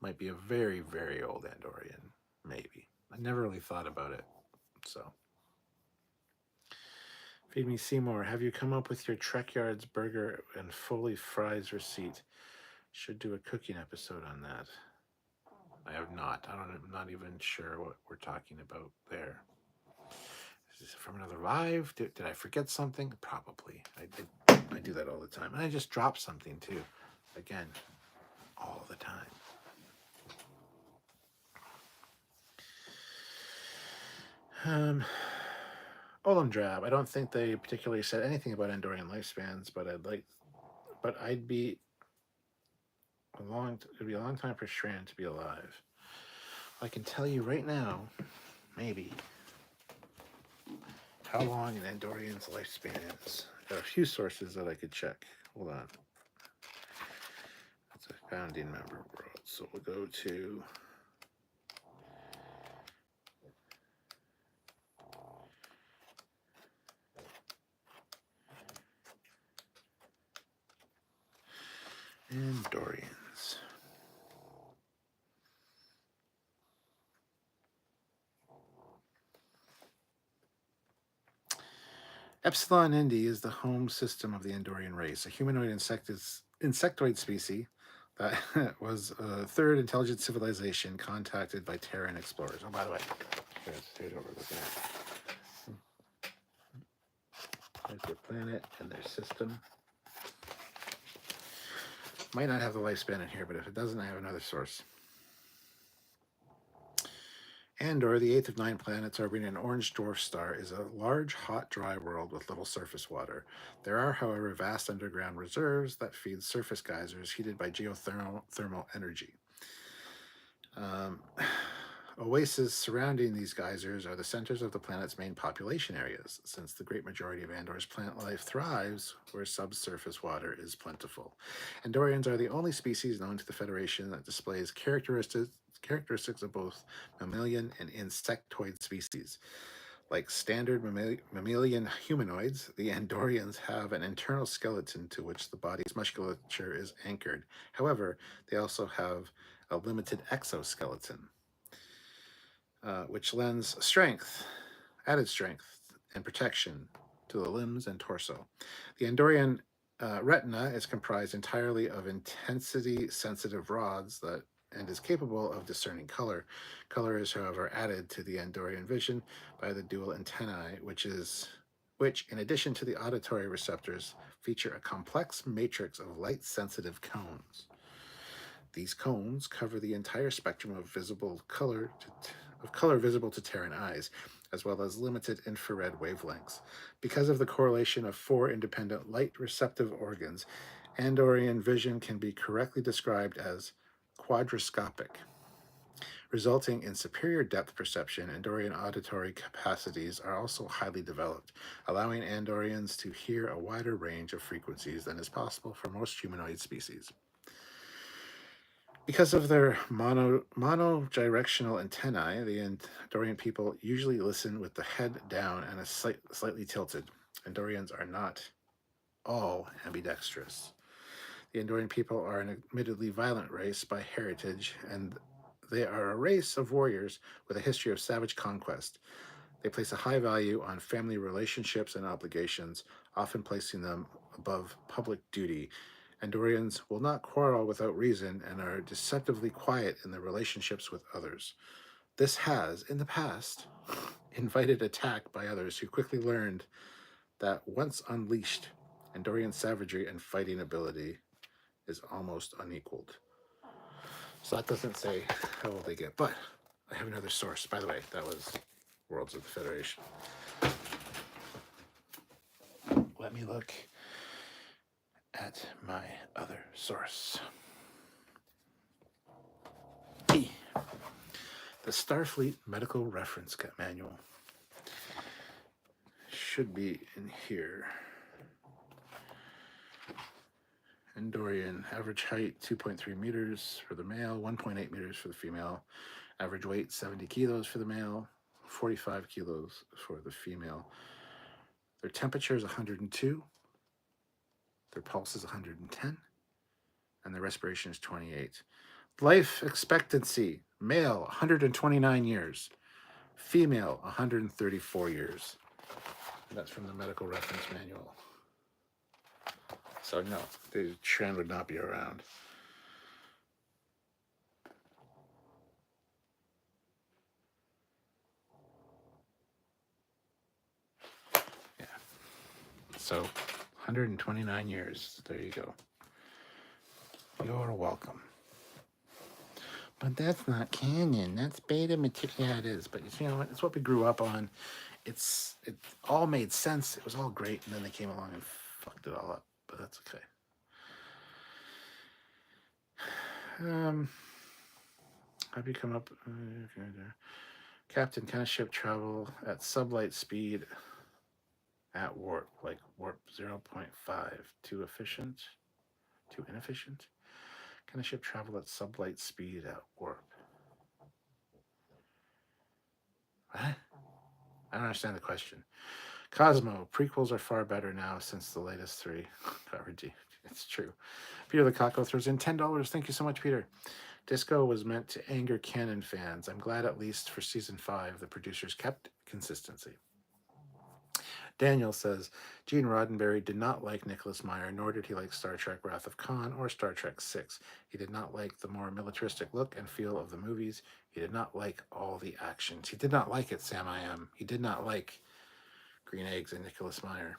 might be a very, very old Andorian. Maybe. I never really thought about it. So. Feed me Seymour. Have you come up with your Trekyards burger and Foley fries receipt? Should do a cooking episode on that. I have not. I'm not even sure what we're talking about there. Is this from another live? Did I forget something? Probably. I do that all the time. And I just drop something too. Again, all the time. Olam Drab. I don't think they particularly said anything about Andorian lifespans, but it'd be a long time for Shran to be alive. I can tell you right now, maybe, how long an Andorian's lifespan is. There are a few sources that I could check. Hold on. That's a founding member world. So we'll go to Andorians. Epsilon Indi is the home system of the Andorian race, a humanoid insectoid species that was a third intelligent civilization contacted by Terran explorers. Oh, by the way, here's what we're looking at. There's their planet and their system. Might not have the lifespan in here, but if it doesn't, I have another source. Andor, the eighth of 9 planets orbiting an orange dwarf star, is a large, hot, dry world with little surface water. There are, however, vast underground reserves that feed surface geysers heated by geothermal energy. Oases surrounding these geysers are the centers of the planet's main population areas, since the great majority of Andor's plant life thrives where subsurface water is plentiful. Andorians are the only species known to the Federation that displays characteristics of both mammalian and insectoid species. Like standard mammalian humanoids, the Andorians have an internal skeleton to which the body's musculature is anchored. However, they also have a limited exoskeleton, which lends added strength, and protection to the limbs and torso. The Andorian retina is comprised entirely of intensity sensitive rods that and is capable of discerning color. Color is, however, added to the Andorian vision by the dual antennae, which, in addition to the auditory receptors, feature a complex matrix of light-sensitive cones. These cones cover the entire spectrum of color visible to Terran eyes, as well as limited infrared wavelengths. Because of the correlation of four independent light receptive organs, Andorian vision can be correctly described as quadrascopic, resulting in superior depth perception. Andorian auditory capacities are also highly developed, allowing Andorians to hear a wider range of frequencies than is possible for most humanoid species. Because of their monodirectional antennae, the Andorian people usually listen with the head down and slightly tilted. Andorians are not all ambidextrous. The Andorian people are an admittedly violent race by heritage, and they are a race of warriors with a history of savage conquest. They place a high value on family relationships and obligations, often placing them above public duty. Andorians will not quarrel without reason and are deceptively quiet in their relationships with others. This has, in the past, invited attack by others who quickly learned that once unleashed, Andorian savagery and fighting ability is almost unequaled. So that doesn't say how old they get, but I have another source. By the way, that was Worlds of the Federation. Let me look at my other source. E. The Starfleet Medical Reference Manual should be in here. Andorian, average height 2.3 meters for the male, 1.8 meters for the female. Average weight 70 kilos for the male, 45 kilos for the female. Their temperature is 102. Their pulse is 110. And their respiration is 28. Life expectancy, male 129 years, female 134 years. And that's from the Medical Reference Manual. So no, the trend would not be around. Yeah. So 129 years. There you go. You're welcome. But that's not canon. That's beta material. Yeah, it is. But you know what? It's what we grew up on. It all made sense. It was all great, and then they came along and fucked it all up. But that's okay. Have you come up? Captain, can a ship travel at sublight speed at warp, like warp 0.5? Too efficient? Too inefficient? Can a ship travel at sublight speed at warp? What? I don't understand the question. Cosmo, prequels are far better now since the latest three. It's true. Peter the Coco throws in $10. Thank you so much, Peter. Disco was meant to anger canon fans. I'm glad at least for season 5 the producers kept consistency. Daniel says, Gene Roddenberry did not like Nicholas Meyer, nor did he like Star Trek Wrath of Khan or Star Trek VI. He did not like the more militaristic look and feel of the movies. He did not like all the actions. He did not like it, Sam I Am. He did not like Green Eggs and Nicholas Meyer.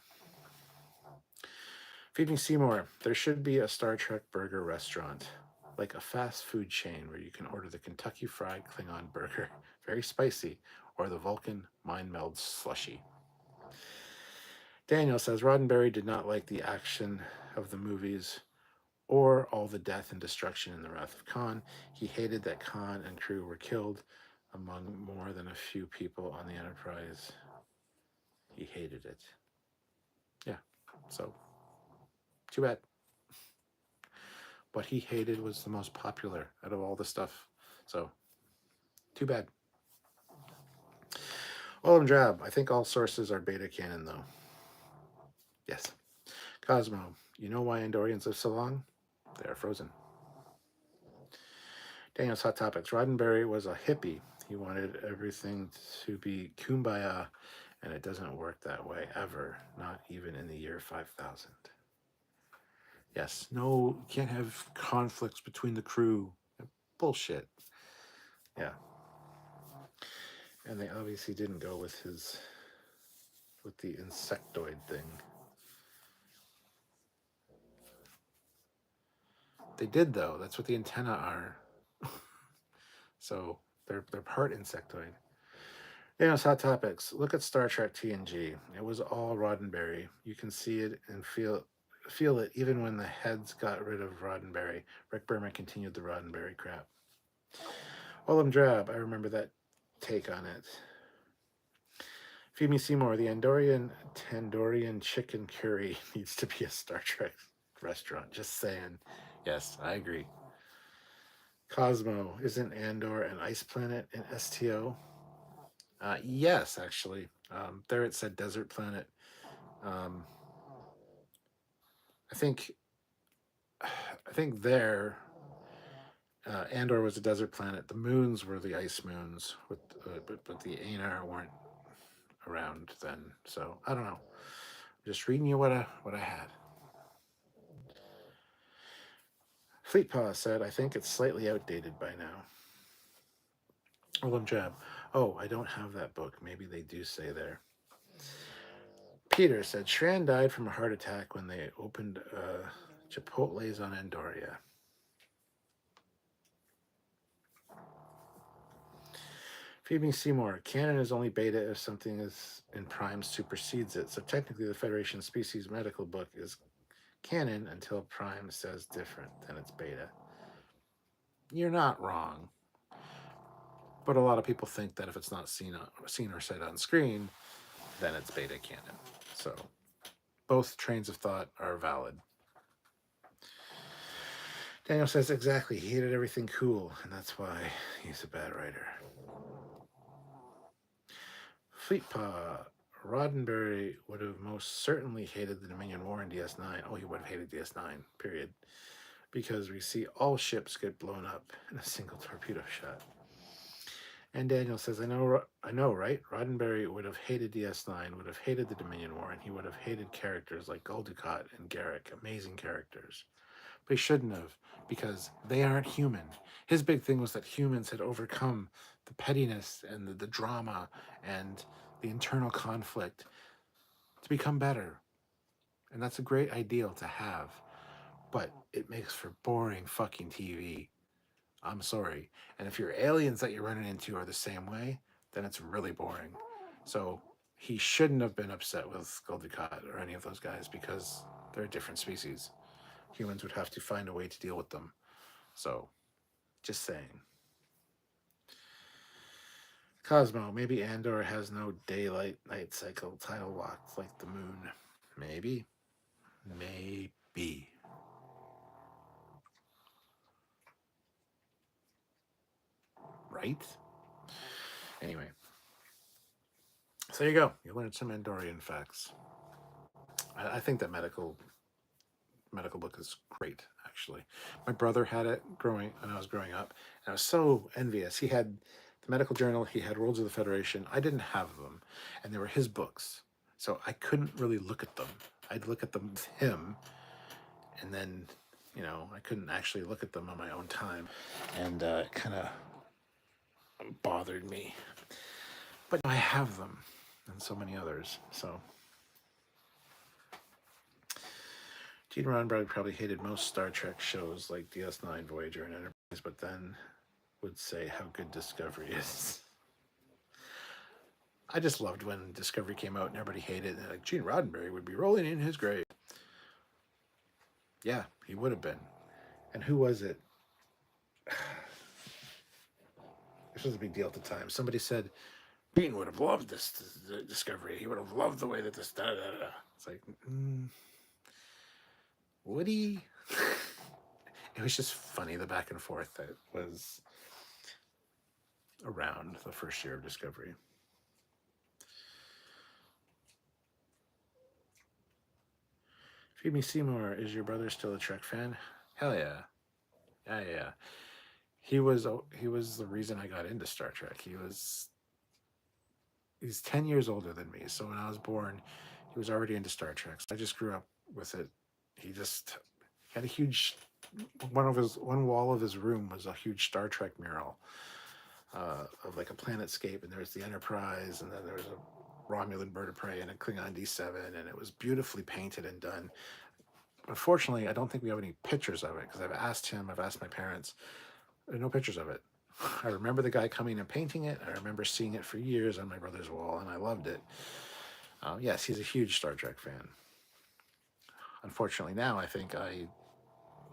Feed Me Seymour. There should be a Star Trek burger restaurant, like a fast food chain where you can order the Kentucky Fried Klingon burger, very spicy, or the Vulcan Mind Meld slushy. Daniel says Roddenberry did not like the action of the movies or all the death and destruction in the Wrath of Khan. He hated that Khan and crew were killed among more than a few people on the Enterprise. He hated it. Yeah, so too bad. What he hated was the most popular out of all the stuff. So too bad. Willem Drab, I think all sources are beta canon, though. Yes. Cosmo, you know why Andorians live so long? They are frozen. Daniel's Hot Topics. Roddenberry was a hippie. He wanted everything to be kumbaya, and it doesn't work that way ever, not even in the year 5000. Yes, no, you can't have conflicts between the crew. Bullshit. Yeah. And they obviously didn't go with the insectoid thing. They did though. That's what the antennae are. So they're part insectoid. It's Hot Topics. Look at Star Trek TNG. It was all Roddenberry. You can see it and feel it even when the heads got rid of Roddenberry. Rick Berman continued the Roddenberry crap. Willem Drab, I remember that take on it. Feed Me Seymour, the Andorian Tandoorian chicken curry needs to be a Star Trek restaurant. Just saying. Yes, I agree. Cosmo, isn't Andor an ice planet in STO? Yes, actually. There it said desert planet. Um, I think there Andor was a desert planet. The moons were the ice moons, but the Aenar weren't around then. So I don't know. Just reading you what I had. Fleetpaw said, I think it's slightly outdated by now. Willem Jab. Oh, I don't have that book. Maybe they do say there. Peter said, Shran died from a heart attack when they opened Chipotle's on Andoria. Phoebe Seymour, canon is only beta if something is in Prime supersedes it. So technically the Federation Species Medical book is canon until Prime says different, then it's beta. You're not wrong. But a lot of people think that if it's not seen or said on screen, then it's beta canon. So both trains of thought are valid. Daniel says, exactly, he hated everything cool, and that's why he's a bad writer. Fleetpaw, Roddenberry would have most certainly hated the Dominion War in DS9. Oh, he would have hated DS9, period. Because we see all ships get blown up in a single torpedo shot. And Daniel says, I know, right? Roddenberry would have hated DS9, would have hated the Dominion War, and he would have hated characters like Gul Dukat and Garrick, amazing characters. But he shouldn't have, because they aren't human. His big thing was that humans had overcome the pettiness and the drama and the internal conflict to become better. And that's a great ideal to have. But it makes for boring fucking TV. I'm sorry. And if your aliens that you're running into are the same way, then it's really boring. So he shouldn't have been upset with Gul Dukat or any of those guys because they're a different species. Humans would have to find a way to deal with them. So, just saying. Cosmo, maybe Andor has no daylight night cycle tidal walks like the moon. Maybe. Maybe. Right? Anyway. So there you go. You learned some Andorian facts. I think that medical book is great, actually. My brother had it when I was growing up, and I was so envious. He had the medical journal, he had Worlds of the Federation. I didn't have them, and they were his books. So I couldn't really look at them. I'd look at them with him, and then, I couldn't actually look at them on my own time. And it kind of bothered me. But I have them, and so many others, so... Gene Roddenberry probably hated most Star Trek shows like DS9, Voyager, and Enterprise, but then would say how good Discovery is. I just loved when Discovery came out and everybody hated it. And like, Gene Roddenberry would be rolling in his grave. Yeah, he would have been. And who was it? This was a big deal at the time. Somebody said, Gene would have loved this Discovery. He would have loved the way that this... Da, da, da. It's like, would he? It was just funny, the back and forth that was around the first year of Discovery. Feed Me Seymour, is your brother still a Trek fan? Hell yeah. Yeah, yeah. He was the reason I got into Star Trek. He's 10 years older than me. So when I was born, he was already into Star Trek. So I just grew up with it. He just had a huge one wall of his room was a huge Star Trek mural of like a planetscape, and there's the Enterprise, and then there was a Romulan bird of prey and a Klingon D7, and it was beautifully painted and done. Unfortunately, I don't think we have any pictures of it because I've asked my parents. There are no pictures of it. I remember the guy coming and painting it. I remember seeing it for years on my brother's wall, and I loved it. Yes, he's a huge Star Trek fan. Unfortunately, now I think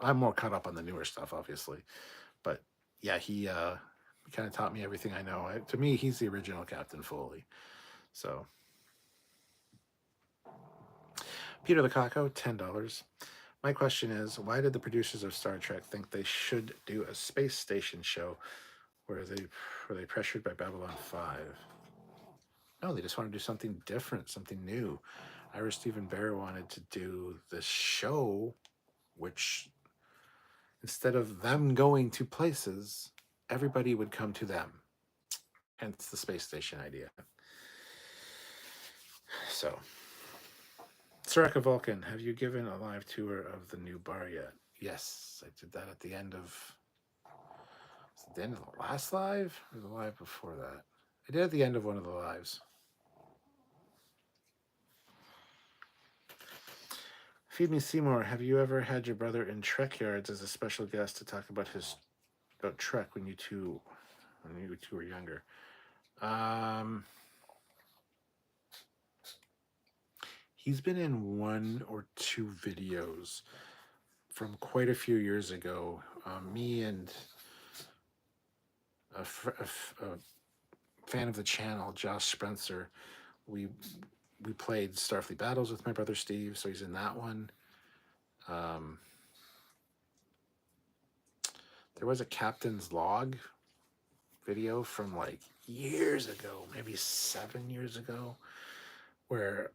I'm more caught up on the newer stuff, obviously. But yeah, he kind of taught me everything I know. To me, he's the original Captain Foley. So Peter the Cocko, $10. My question is, why did the producers of Star Trek think they should do a space station show where were they pressured by Babylon 5? No, they just want to do something different, something new. Ira Stephen Bear wanted to do this show, which instead of them going to places, everybody would come to them. Hence the space station idea. So, Soraka Vulcan, have you given a live tour of the new bar yet? Yes, I did that at the end of. Was it the end of the last live or the live before that? I did at the end of one of the lives. Feed Me Seymour, have you ever had your brother in Trekyards as a special guest to talk about Trek when you two were younger? He's been in one or two videos from quite a few years ago. Me and a fan of the channel, Josh Spencer, we played Starfleet Battles with my brother Steve, so he's in that one. There was a Captain's Log video from like years ago, maybe 7 years ago, where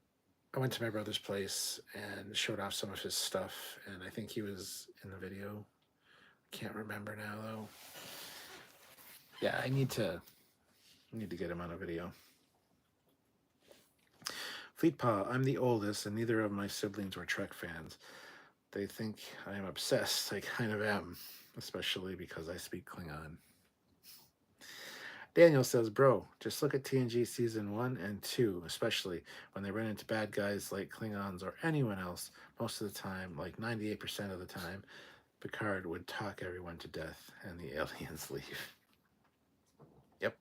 I went to my brother's place and showed off some of his stuff, and I think he was in the video. Can't remember now though. Yeah, I need to get him on a video. Fleetpaw, I'm the oldest, and neither of my siblings were Trek fans. They think I am obsessed. I kind of am, especially because I speak Klingon. Daniel says, bro, just look at TNG season 1 and 2, especially when they run into bad guys like Klingons or anyone else. Most of the time, like 98% of the time, Picard would talk everyone to death and the aliens leave. Yep.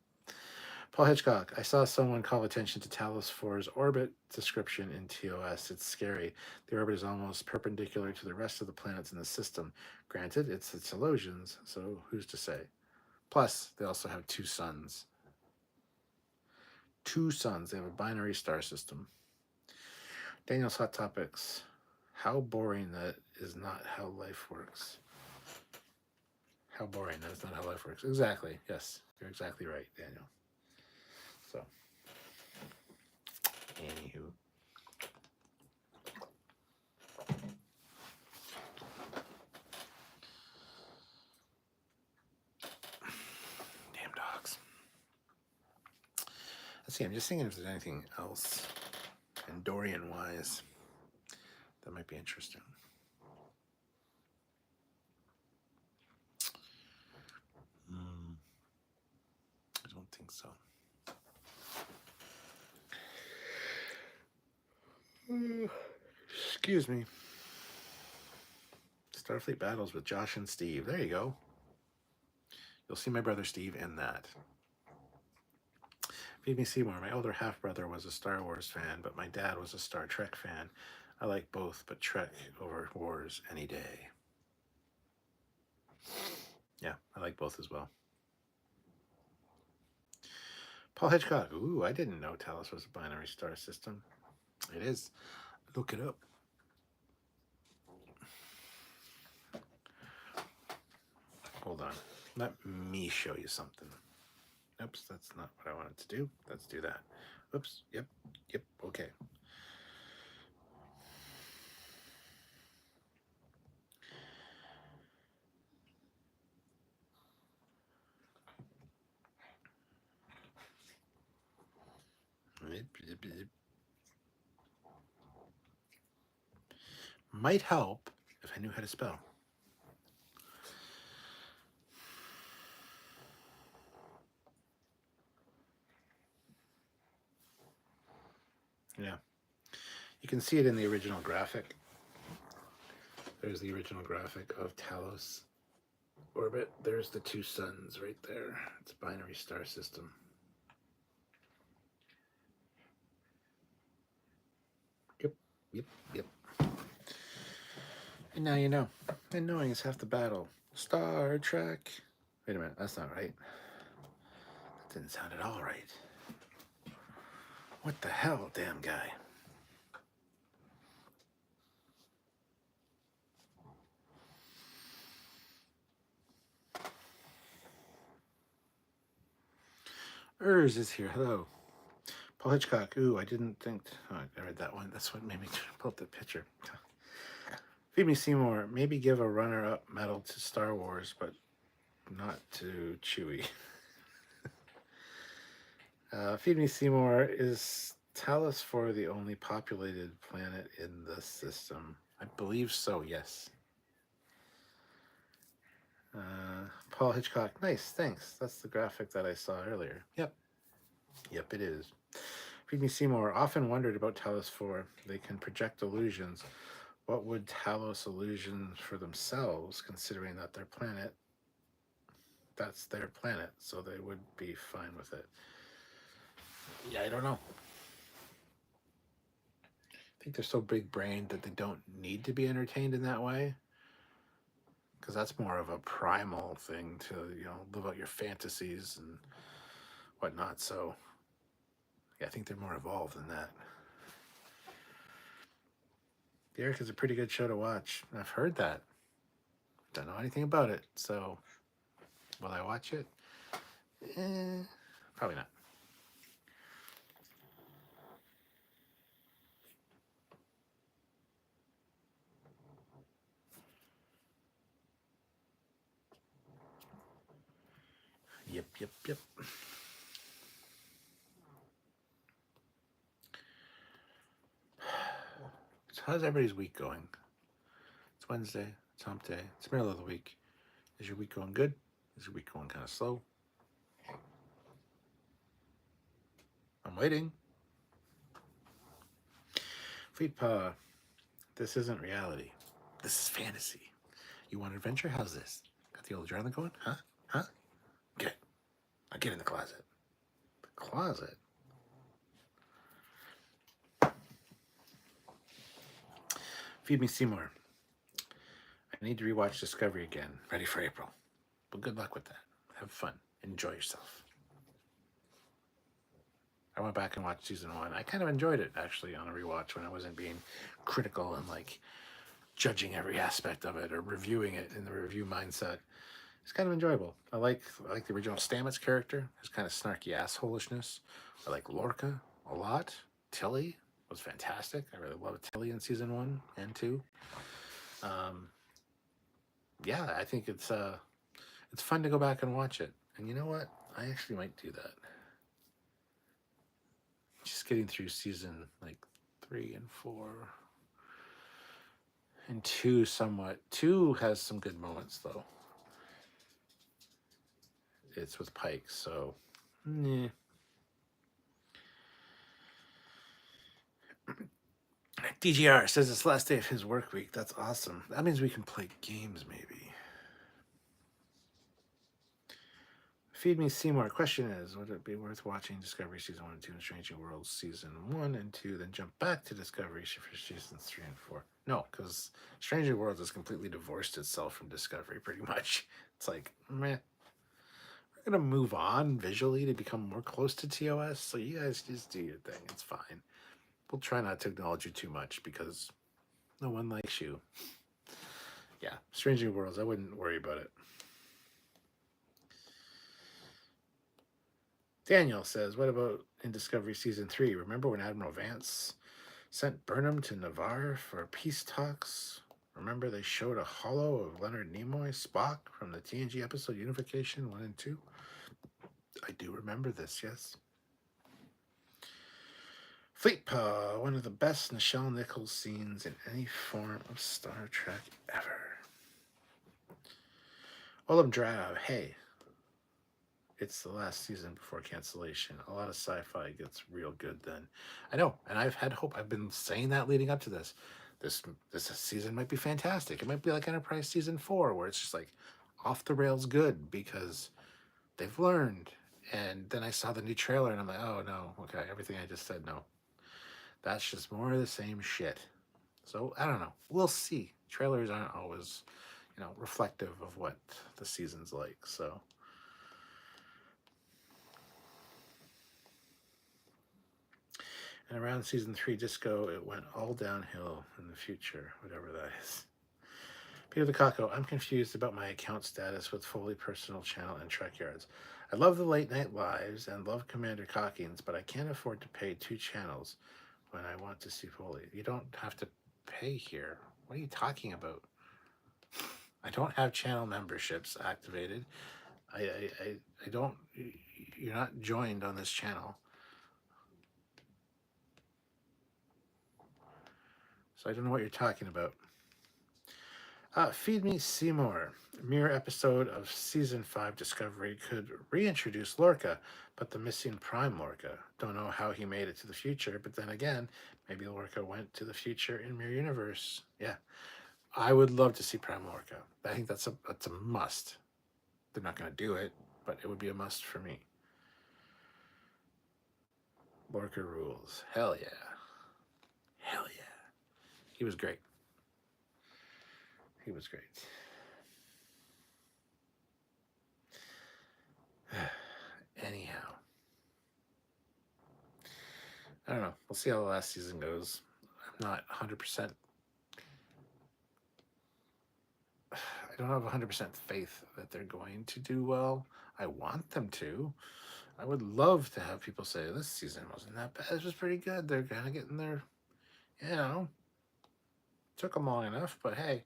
Paul Hitchcock, I saw someone call attention to Talos 4's orbit description in TOS. It's scary. The orbit is almost perpendicular to the rest of the planets in the system. Granted, it's the Telosians, so who's to say? Plus, they also have 2 suns. 2 suns. They have a binary star system. Daniel's Hot Topics. How boring that is not how life works. How boring that is not how life works. Exactly. Yes, you're exactly right, Daniel. So, anywho. Damn dogs. Let's see, I'm just thinking if there's anything else Andorian-wise that might be interesting. I don't think so. Excuse me. Starfleet Battles with Josh and Steve. There you go. You'll see my brother Steve in that. Feed Me Seymour. My older half-brother was a Star Wars fan, but my dad was a Star Trek fan. I like both, but Trek over Wars any day. Yeah, I like both as well. Paul Hitchcock. Ooh, I didn't know Talos was a binary star system. It is. Look it up. Hold on. Let me show you something. Oops, that's not what I wanted to do. Let's do that. Oops. Yep. Okay. Might help if I knew how to spell. Yeah. You can see it in the original graphic. There's the original graphic of Talos orbit. There's the two suns right there. It's a binary star system. Yep. And now you know. And knowing is half the battle. Star Trek. Wait a minute, that's not right. That didn't sound at all right. What the hell, damn guy? Urs is here. Hello. Paul Hitchcock. Ooh, I didn't think. Oh, I read that one. That's what made me pull up the picture. Feed Me Seymour. Maybe give a runner-up medal to Star Wars, but not to Chewie. Feed Me Seymour. Is Talos 4 the only populated planet in the system? I believe so, yes. Paul Hitchcock. Nice, thanks. That's the graphic that I saw earlier. Yep, it is. Feed Me Seymour. Often wondered about Talos 4. They can project illusions. What would Talos illusions for themselves, considering that their planet, that's their planet, so they would be fine with it? Yeah, I don't know. I think they're so big-brained that they don't need to be entertained in that way, because that's more of a primal thing to, live out your fantasies and whatnot. So yeah, I think they're more evolved than that. Derek is a pretty good show to watch. I've heard that. Don't know anything about it, so will I watch it? Probably not. Yep. So how's everybody's week going? It's Wednesday. It's hump day. It's the middle of the week. Is your week going good? Is your week going kind of slow? I'm waiting. Fleet Paw. This isn't reality. This is fantasy. You want adventure? How's this? Got the old adrenaline going? Huh? Get. Now get in the closet. The closet? Feed Me Seymour. I need to rewatch Discovery again. Ready for April. But good luck with that. Have fun. Enjoy yourself. I went back and watched season 1. I kind of enjoyed it, actually, on a rewatch when I wasn't being critical and, judging every aspect of it or reviewing it in the review mindset. It's kind of enjoyable. I like the original Stamets character, his kind of snarky assholishness. I like Lorca a lot. Tilly was fantastic. I really loved Tilly in season 1 and 2. Yeah, I think it's fun to go back and watch it. And you know what? I actually might do that. Just getting through season 3 and 4. And 2 somewhat. 2 has some good moments, though. It's with Pike, so yeah. DGR says it's the last day of his work week. That's awesome. That means we can play games, maybe. Feed Me Seymour. Question is, would it be worth watching Discovery Season 1 and 2 and Stranger Worlds Season 1 and 2, then jump back to Discovery for Seasons 3 and 4? No, because Stranger Worlds has completely divorced itself from Discovery, pretty much. It's like, meh. We're going to move on visually to become more close to TOS, so you guys just do your thing. It's fine. We'll try not to acknowledge you too much because no one likes you. Yeah, Stranger Worlds, I wouldn't worry about it. Daniel says, what about in Discovery Season 3? Remember when Admiral Vance sent Burnham to Navarre for peace talks? Remember they showed a holo of Leonard Nimoy, Spock, from the TNG episode Unification 1 and 2? I do remember this, yes. Fleet Paw, one of the best Nichelle Nichols scenes in any form of Star Trek ever. Olam Drab, hey, it's the last season before cancellation. A lot of sci-fi gets real good then. I know, and I've had hope. I've been saying that leading up to this. This season might be fantastic. It might be like Enterprise season 4, where it's just like off the rails good because they've learned. And then I saw the new trailer and I'm like, oh no, okay, everything I just said, no. That's just more of the same shit. So I don't know. We'll see. Trailers aren't always, reflective of what the season's like. So and around season 3 Disco, it went all downhill in the future, whatever that is. Peter the Caco, I'm confused about my account status with Foley Personal Channel and Trekyards. I love the late night lives and love Commander Cockings, but I can't afford to pay 2 channels when I want to see Foley. You don't have to pay here. What are you talking about? I don't have channel memberships activated. I don't. You're not joined on this channel, so I don't know what you're talking about. Feed Me Seymour. Mirror episode of season 5 Discovery could reintroduce Lorca, but the missing Prime Lorca. Don't know how he made it to the future, but then again, maybe Lorca went to the future in Mirror Universe. Yeah, I would love to see Prime Lorca. I think that's a must. They're not going to do it, but it would be a must for me. Lorca rules. Hell yeah. Hell yeah. He was great. He was great. Anyhow. I don't know. We'll see how the last season goes. I'm not 100%. I don't have 100% faith that they're going to do well. I want them to. I would love to have people say, this season wasn't that bad. It was pretty good. They're kind of getting their, took them long enough, but hey,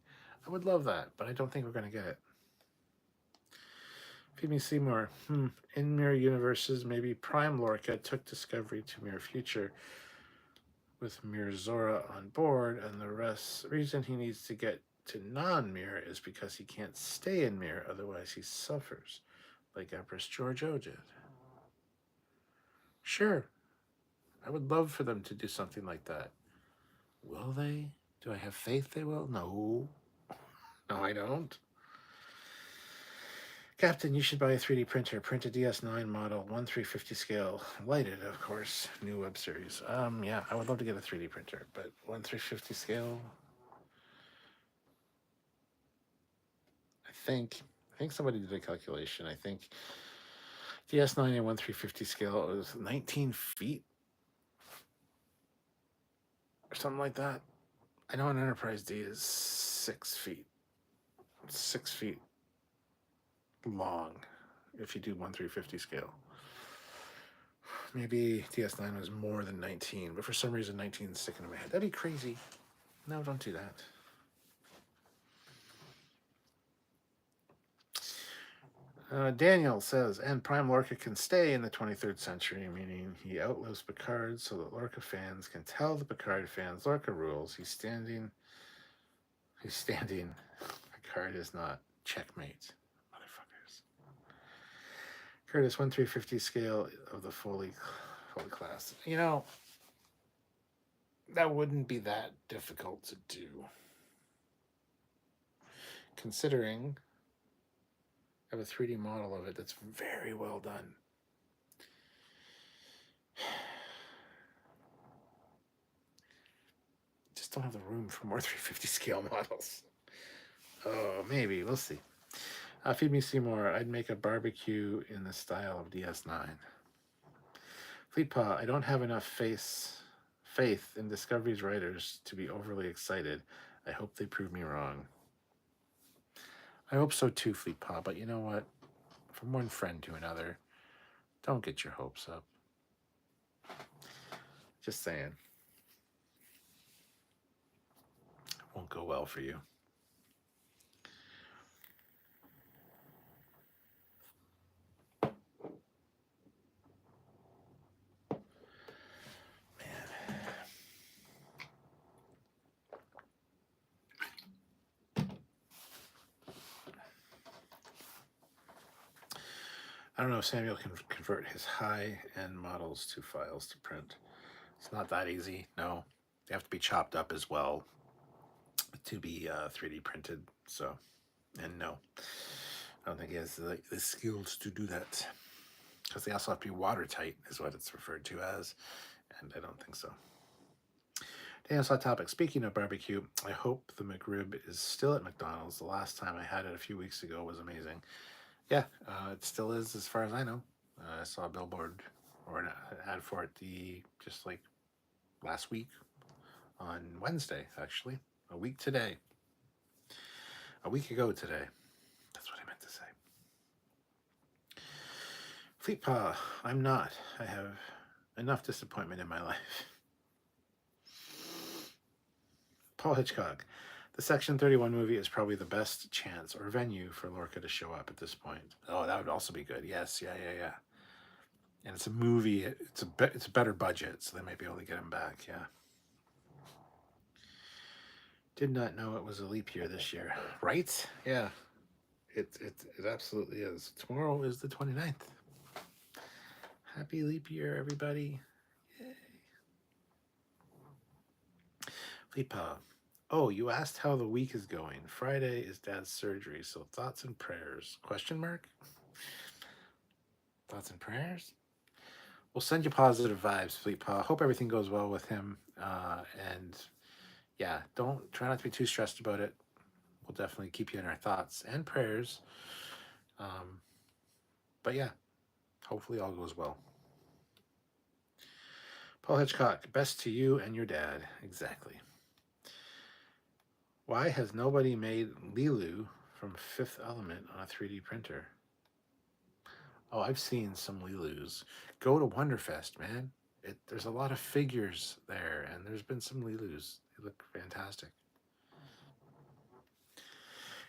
I would love that. But I don't think we're going to get it. Feed Me Seymour. In Mirror Universes, maybe Prime Lorca took Discovery to Mirror Future with Mirror Zora on board, and the reason he needs to get to non-Mirror is because he can't stay in Mirror, otherwise he suffers, like Empress Georgiou did. Sure, I would love for them to do something like that. Will they? Do I have faith they will? No. No, I don't. Captain, you should buy a 3D printer. Print a DS9 model, 1/350 scale. Lighted, of course. New web series. Yeah, I would love to get a 3D printer, but 1/350 scale. I think somebody did a calculation. I think DS9 and 1/350 scale was 19 feet or something like that. I know an Enterprise D is 6 feet. 6 feet long if you do 1/350 scale. Maybe DS9 was more than 19, but for some reason 19 is sticking in my head. That'd be crazy. No, don't do that. Daniel says, and Prime Lorca can stay in the 23rd century, meaning he outlives Picard so that Lorca fans can tell the Picard fans Lorca rules. He's standing. Picard is not. Checkmate, motherfuckers. Curtis, 1/350 scale of the Foley class. That wouldn't be that difficult to do. Considering I have a 3D model of it that's very well done. Just don't have the room for more 350 scale models. Oh, maybe. We'll see. Feed Me Seymour. I'd make a barbecue in the style of DS9. Fleetpaw. I don't have enough faith in Discovery's writers to be overly excited. I hope they prove me wrong. I hope so too, Fleetpaw. But you know what? From one friend to another, don't get your hopes up. Just saying. It won't go well for you. Man. I don't know if Samuel can convert his high-end models to files to print. It's not that easy. No, they have to be chopped up as well to be 3D printed. So, and no, I don't think he has the skills to do that because they also have to be watertight, is what it's referred to as, and I don't think so. Daniel's Hot Topic. Speaking of barbecue, I hope the McRib is still at McDonald's. The last time I had it a few weeks ago was amazing. Yeah, it still is as far as I know. I saw a billboard or an ad for it just like last week on Wednesday, actually. A week today. A week ago today. That's what I meant to say. Fleet Paw, I'm not. I have enough disappointment in my life. Paul Hitchcock. The Section 31 movie is probably the best chance or venue for Lorca to show up at this point. Oh, that would also be good. Yes, yeah. And it's a movie. It's a better budget, so they might be able to get him back. Yeah. Did not know it was a leap year this year. Right? Yeah. It absolutely is. Tomorrow is the 29th. Happy leap year, everybody. Yay. Flipa. Oh, you asked how the week is going. Friday is Dad's surgery, so thoughts and prayers. Question mark? Thoughts and prayers? We'll send you positive vibes, Fleet Paw. Hope everything goes well with him. And yeah, don't try not to be too stressed about it. We'll definitely keep you in our thoughts and prayers. But yeah, hopefully all goes well. Paul Hitchcock, best to you and your dad. Exactly. Why has nobody made Lilu from Fifth Element on a 3D printer? Oh, I've seen some Lilus. Go to Wonderfest, man. There's a lot of figures there, and there's been some Lilus. They look fantastic.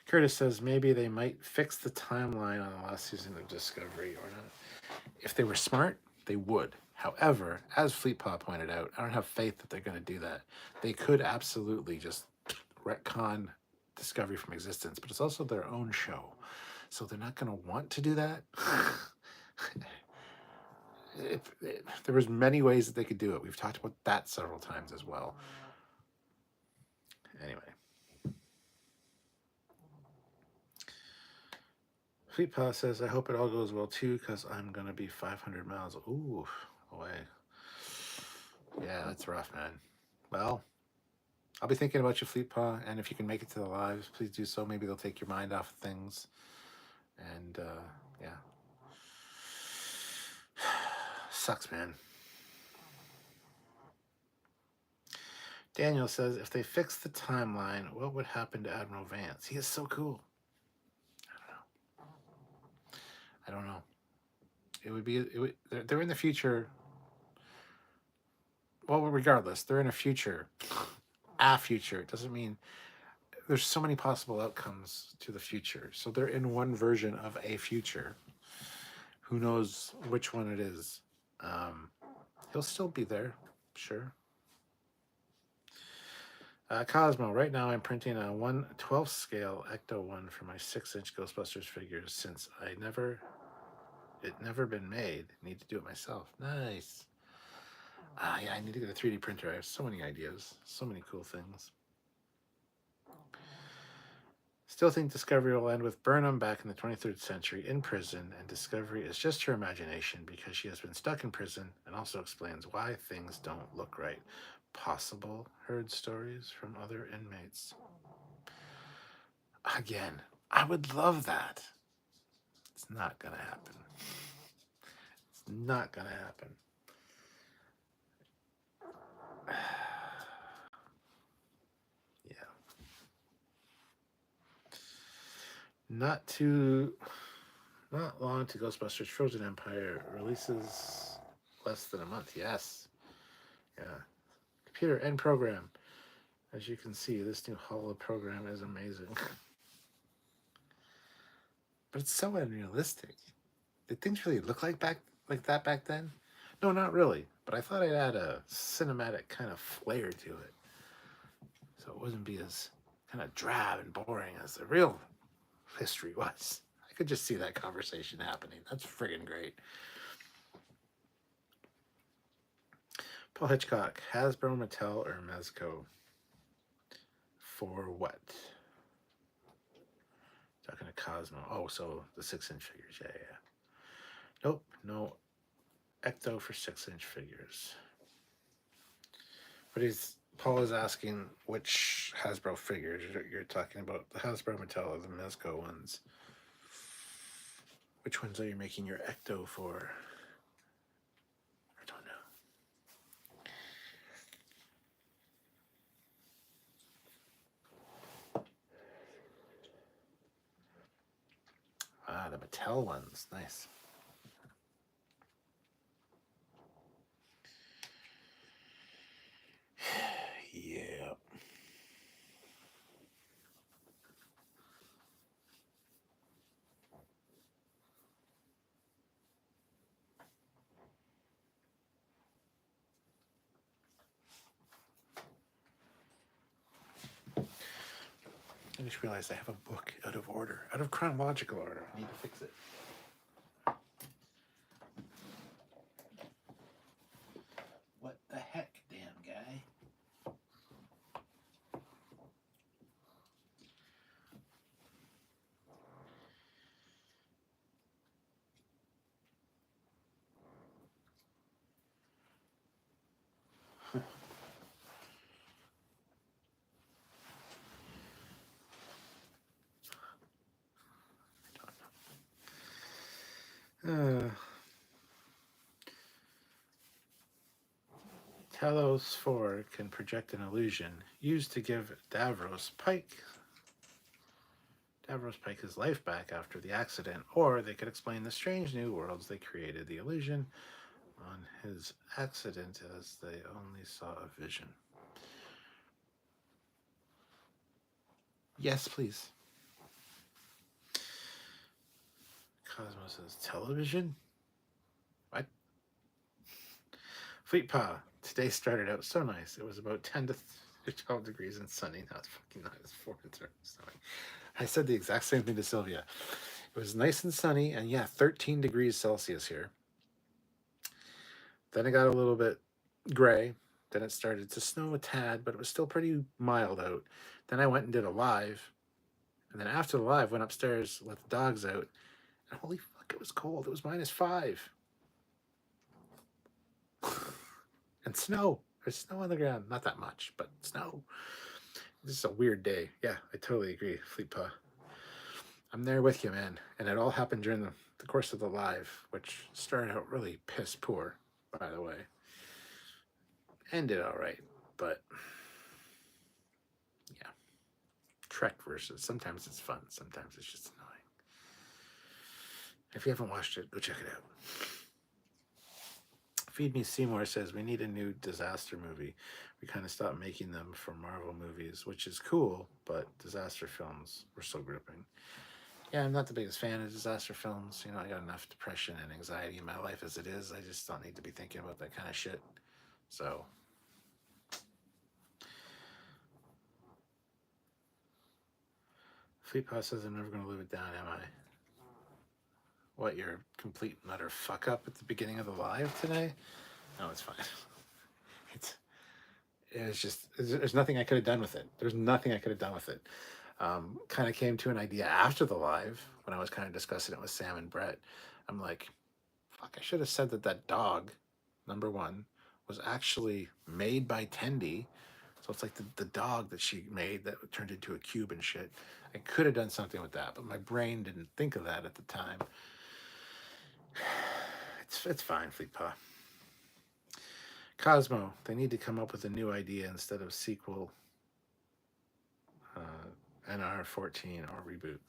Curtis says maybe they might fix the timeline on the last season of Discovery or not. If they were smart, they would. However, as Fleetpaw pointed out, I don't have faith that they're going to do that. They could absolutely just retcon Discovery from existence, but it's also their own show. So they're not going to want to do that. There was many ways that they could do it. We've talked about that several times as well. Anyway. Fleetpaw says, I hope it all goes well too, because I'm going to be 500 miles. Ooh, away. Yeah, that's rough, man. Well, I'll be thinking about you, Fleetpaw, and if you can make it to the lives, please do so. Maybe they'll take your mind off of things. And, yeah. Sucks, man. Daniel says, if they fix the timeline, what would happen to Admiral Vance? He is so cool. I don't know. They're in the future. Well, regardless, they're in a future. A future. It doesn't mean there's so many possible outcomes to the future. So they're in one version of a future. Who knows which one it is? He'll still be there, sure. Cosmo, right now I'm printing a 1/12 scale Ecto 1 for my 6-inch Ghostbusters figures since it never been made. Need to do it myself. Nice. Yeah, I need to get a 3D printer. I have so many ideas, so many cool things. Still think Discovery will end with Burnham back in the 23rd century in prison, and Discovery is just her imagination because she has been stuck in prison, and also explains why things don't look right. Possible heard stories from other inmates. Again, I would love that. It's not going to happen. It's not going to happen. Yeah. Not long to Ghostbusters Frozen Empire releases less than a month. Yes. Yeah. Computer end program. As you can see, this new holo program is amazing. But it's so unrealistic. Did things really look like that back then? No, not really. But I thought I'd add a cinematic kind of flair to it, so it wouldn't be as kind of drab and boring as the real history was. I could just see that conversation happening. That's friggin' great. Paul Hitchcock, Hasbro, Mattel, or Mezco? For what? Talking to Cosmo. Oh, so the 6-inch figures. Yeah, yeah. Nope, no Ecto for 6-inch figures. But Paul is asking which Hasbro figures you're talking about. The Hasbro, Mattel, or the Mezco ones. Which ones are you making your Ecto for? I don't know. Ah, the Mattel ones. Nice. Yeah. I just realized I have a book out of order, out of chronological order. I need to fix it. What the heck, damn guy? Talos 4 can project an illusion used to give Davros Pike his life back after the accident, or they could explain the strange new worlds they created the illusion on his accident as they only saw a vision. Yes, please. Cosmo says television? What? Fleet Pa. Today started out so nice. It was about 10 to 12 degrees and sunny. Now it's fucking not. It's 4 and snowing. I said the exact same thing to Sylvia. It was nice and sunny, and yeah, 13 degrees Celsius here. Then it got a little bit gray. Then it started to snow a tad, but it was still pretty mild out. Then I went and did a live. And then after the live, went upstairs, let the dogs out. And holy fuck, it was cold. It was -5. And snow. There's snow on the ground. Not that much, but snow. This is a weird day. Yeah, I totally agree, Fleet Pa. I'm there with you, man. And it all happened during the course of the live, which started out really piss poor, by the way. Ended all right, but yeah. Trek versus. Sometimes it's fun. Sometimes it's just annoying. If you haven't watched it, go check it out. Feed Me Seymour says we need a new disaster movie. We kind of stopped making them for Marvel movies, which is cool, but disaster films were so gripping. Yeah, I'm not the biggest fan of disaster films. You know, I got enough depression and anxiety in my life as it is. I just don't need to be thinking about that kind of shit. So, Fleet Pass says I'm never going to live it down, am I? What, you're a complete and utter fuck up at the beginning of the live today? No, it's fine. It's just, there's nothing I could have done with it. There's nothing I could have done with it. Kind of came to an idea after the live when I was kind of discussing it with Sam and Brett. I'm like, fuck, I should have said that dog, number one, was actually made by Tendi. So it's like the dog that she made that turned into a cube and shit. I could have done something with that, but my brain didn't think of that at the time. It's fine, Fleet Pa. Cosmo, they need to come up with a new idea instead of sequel, NR14 or reboot.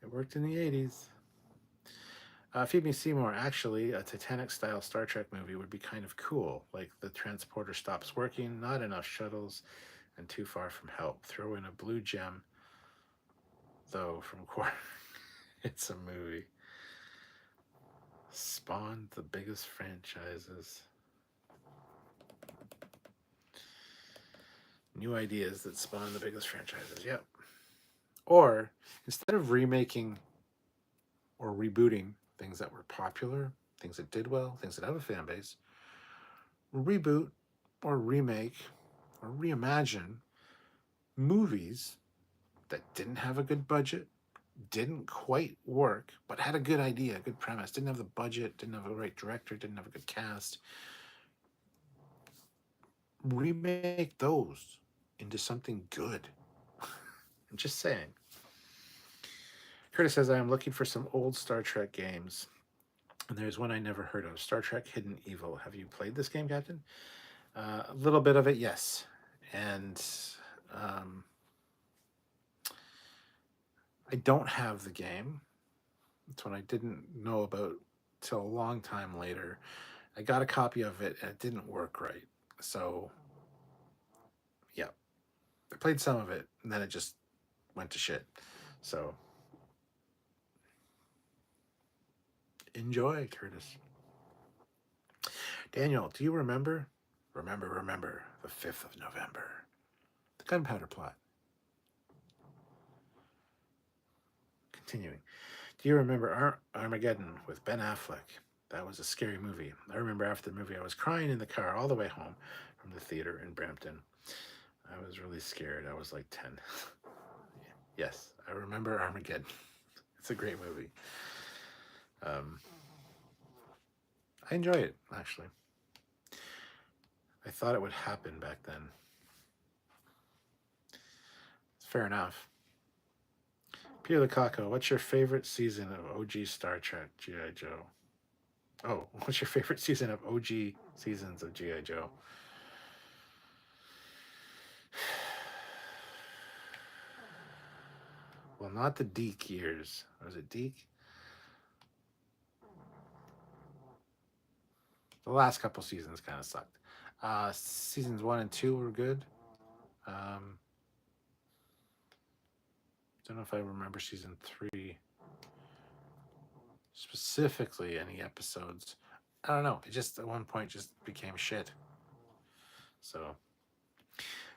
It worked in the 80s. Feed Me Seymour, actually, a Titanic-style Star Trek movie would be kind of cool. Like the transporter stops working, not enough shuttles, and too far from help. Throw in a blue gem, though, from Quark. It's a movie. Spawned the biggest franchises. New ideas that spawn the biggest franchises. Yep. Or instead of remaking or rebooting things that were popular, things that did well, things that have a fan base, reboot or remake or reimagine movies that didn't have a good budget, didn't quite work, but had a good idea, a good premise, didn't have the budget, didn't have a right director, didn't have a good cast. Remake those into something good. I'm just saying. Curtis says, I am looking for some old Star Trek games. And there's one I never heard of, Star Trek Hidden Evil. Have you played this game, Captain? A little bit of it, yes. And um, I don't have the game. It's one I didn't know about till a long time later. I got a copy of it and it didn't work right. So, yeah, I played some of it and then it just went to shit. So, enjoy, Curtis. Daniel, do you remember? Remember, the 5th of November. The gunpowder plot. Continuing. Do you remember Armageddon with Ben Affleck? That was a scary movie. I remember after the movie, I was crying in the car all the way home from the theater in Brampton. I was really scared. I was like 10. Yes, I remember Armageddon. It's a great movie. I enjoy it, actually. I thought it would happen back then. It's fair enough. Peter Lukaku, what's your favorite season of OG Star Trek G.I. Joe? Oh, what's your favorite season of OG seasons of G.I. Joe? Well, not the Deke years. Was it Deke? The last couple seasons kind of sucked. Seasons 1 and 2 were good. Don't know if I remember season 3 specifically, any episodes. I don't know. It just at one point just became shit. So,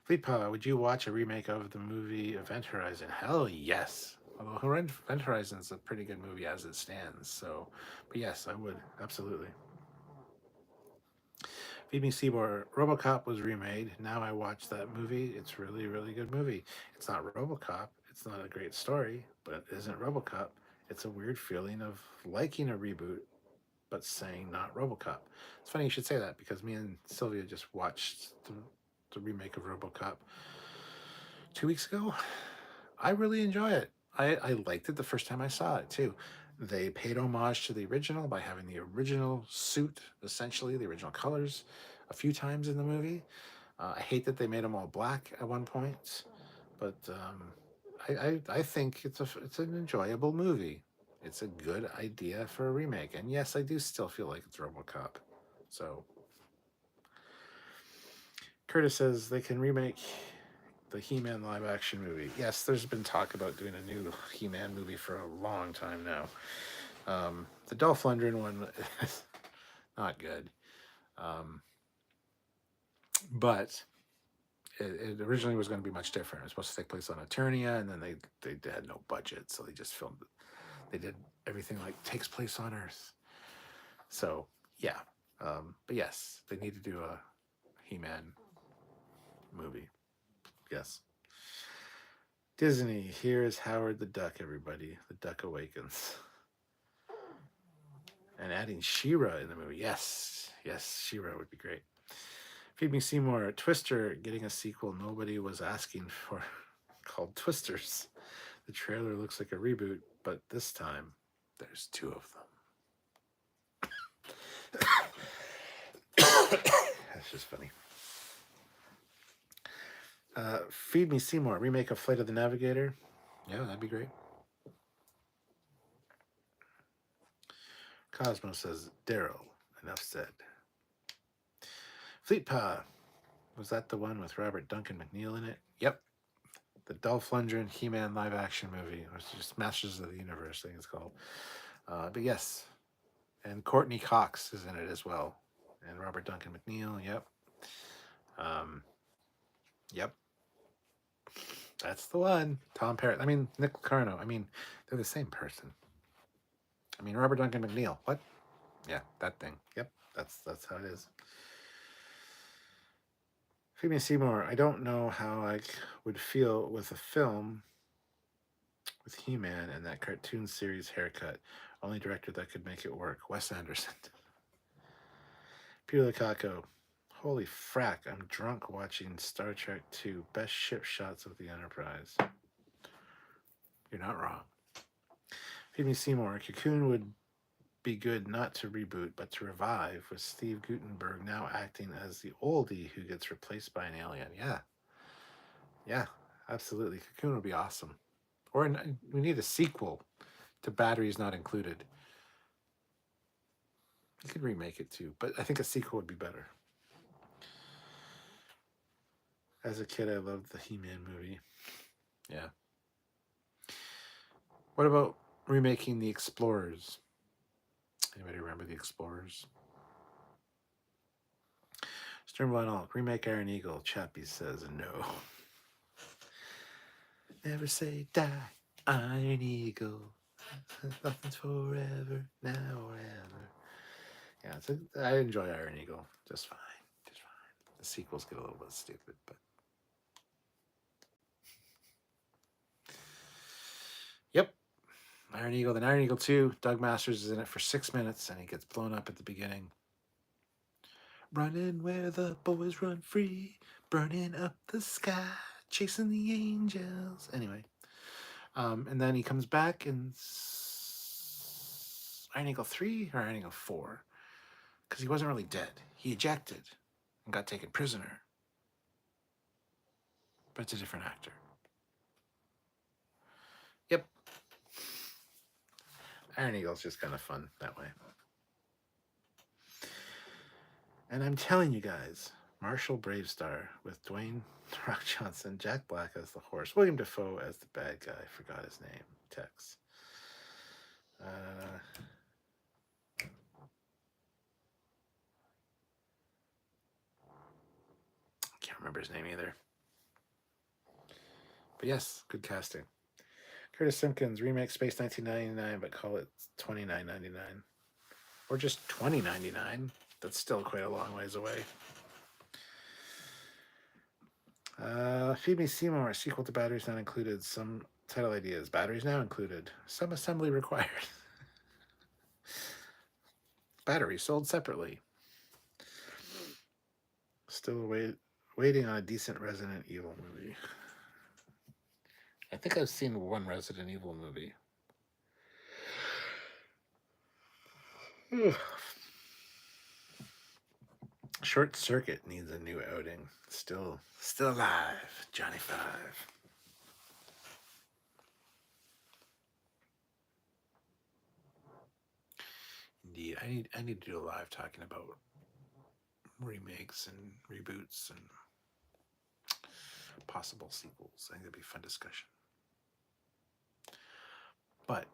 Fleet Power, would you watch a remake of the movie Event Horizon? Hell yes. Although Event Horizon is a pretty good movie as it stands. So, but yes, I would absolutely. Feed Me Seymour, RoboCop was remade. Now I watch that movie. It's really, really good movie. It's not RoboCop. It's not a great story, but it isn't RoboCop. It's a weird feeling of liking a reboot, but saying not RoboCop. It's funny you should say that because me and Sylvia just watched the remake of RoboCop 2 weeks ago. I really enjoy it. I liked it the first time I saw it too. They paid homage to the original by having the original suit, essentially the original colors, a few times in the movie. I hate that they made them all black at one point, but I think it's an enjoyable movie. It's a good idea for a remake, and yes, I do still feel like it's RoboCop. So Curtis says they can remake the He-Man live-action movie. Yes, there's been talk about doing a new He-Man movie for a long time now. The Dolph Lundgren one is not good, but it originally was going to be much different. It was supposed to take place on Eternia, and then they had no budget, so they just filmed it. They did everything like takes place on Earth. So yeah, but yes, they need to do a He-Man movie. Yes. Disney, here is Howard the Duck, everybody. The Duck Awakens. And adding She-Ra in the movie. Yes, She-Ra would be great. Feed Me Seymour, Twister getting a sequel nobody was asking for, called Twisters. The trailer looks like a reboot, but this time there's 2 of them. That's just funny. Feed Me Seymour, remake of Flight of the Navigator. Yeah, that'd be great. Cosmo says, Daryl, enough said. Fleet Pa, was that the one with Robert Duncan McNeil in it? Yep. The Dolph Lundgren He-Man live-action movie, which is just Masters of the Universe, I think it's called. But yes, and Courtney Cox is in it as well, and Robert Duncan McNeil. Yep. Yep. That's the one. Tom Parrott. I mean, Nick Carno. I mean, they're the same person. I mean, Robert Duncan McNeil. What? Yeah, that thing. Yep, that's how it is. Phoebe Seymour. I don't know how I would feel with a film with He-Man and that cartoon series haircut. Only director that could make it work. Wes Anderson. Peter Lukaku. Holy frack, I'm drunk watching Star Trek 2. Best ship shots of the Enterprise. You're not wrong. Phoebe Seymour. Cocoon would be good not to reboot, but to revive, with Steve Guttenberg now acting as the oldie who gets replaced by an alien. Yeah. Yeah, absolutely. Cocoon would be awesome. Or we need a sequel to Batteries Not Included. You could remake it too, but I think a sequel would be better. As a kid, I loved the He-Man movie. Yeah. What about remaking The Explorers? Anybody remember The Explorers? Sternblind remake Iron Eagle. Chappie says no. Never say die, Iron Eagle. Nothing's forever, now or ever. Yeah, I enjoy Iron Eagle just fine. Just fine. The sequels get a little bit stupid, but. Yep. Iron Eagle. Then Iron Eagle 2, Doug Masters is in it for 6 minutes and he gets blown up at the beginning. Running where the boys run free, burning up the sky, chasing the angels. Anyway. And then he comes back in Iron Eagle 3 or Iron Eagle 4. Because he wasn't really dead. He ejected and got taken prisoner. But it's a different actor. Yep. Iron Eagle's just kind of fun that way. And I'm telling you guys, Marshall Bravestar with Dwayne The Rock Johnson, Jack Black as the horse, William Dafoe as the bad guy. I forgot his name. Tex. Can't remember his name either. But yes, good casting. Curtis Simpkins, remake Space 1999, but call it 2999. Or just 2099. That's still quite a long ways away. Phoebe Seymour, sequel to Batteries Not Included. Some title ideas. Batteries Now Included. Some assembly required. Batteries sold separately. Still waiting on a decent Resident Evil movie. I think I've seen one Resident Evil movie. Short Circuit needs a new outing. Still alive. Johnny Five. Indeed, I need to do a live talking about remakes and reboots and possible sequels. I think that'd be a fun discussion. But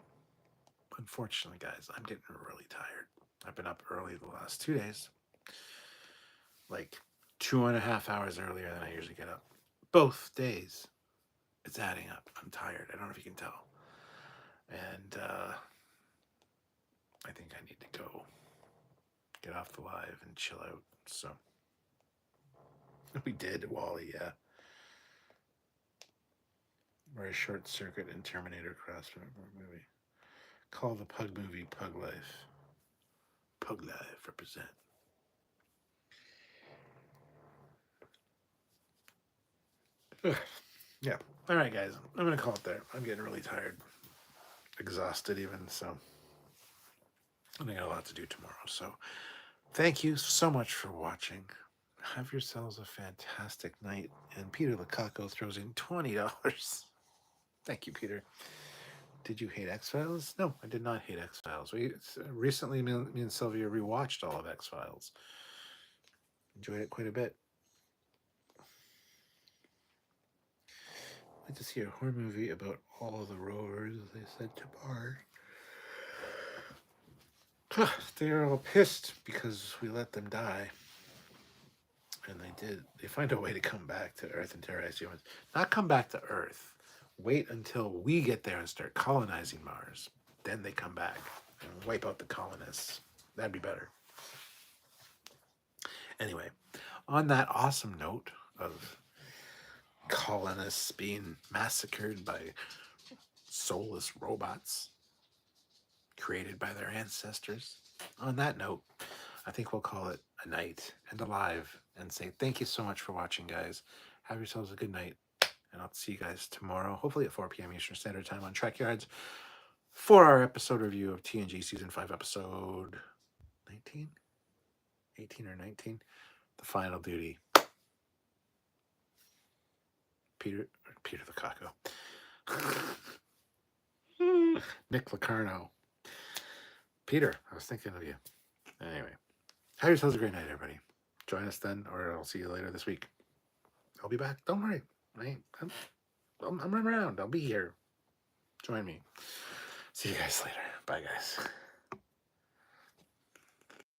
unfortunately, guys, I'm getting really tired. I've been up early the last 2 days, like 2.5 hours earlier than I usually get up. Both days. It's adding up. I'm tired. I don't know if you can tell. And I think I need to go get off the live and chill out. So we did, Wally, yeah. Or a Short Circuit and Terminator crossover movie. Call the Pug movie Pug Life. Pug Life represent. Yeah. All right, guys. I'm going to call it there. I'm getting really tired. Exhausted even, so I got a lot to do tomorrow. So thank you so much for watching. Have yourselves a fantastic night. And Peter Lukaku throws in $20. Thank you, Peter. Did you hate X-Files? No, I did not hate X-Files. Recently, me and Sylvia rewatched all of X-Files. Enjoyed it quite a bit. I'd like to see a horror movie about all the rovers they sent to Mars. They are all pissed because we let them die. and they find a way to come back to Earth and terrorize humans. Not come back to Earth. Wait until we get there and start colonizing Mars. Then they come back and wipe out the colonists. That'd be better. Anyway, on that awesome note of colonists being massacred by soulless robots created by their ancestors, on that note, I think we'll call it a night and a live and say thank you so much for watching, guys. Have yourselves a good night, and I'll see you guys tomorrow, hopefully at 4 p.m. Eastern Standard Time on Trekyards for our episode review of TNG Season 5, Episode 19? 18 or 19? The Final Duty. Peter the Caco. Nick Locarno. Peter, I was thinking of you. Anyway, have yourselves a great night, everybody. Join us then, or I'll see you later this week. I'll be back. Don't worry. I'm around. I'll be here. Join me. See you guys later. Bye, guys.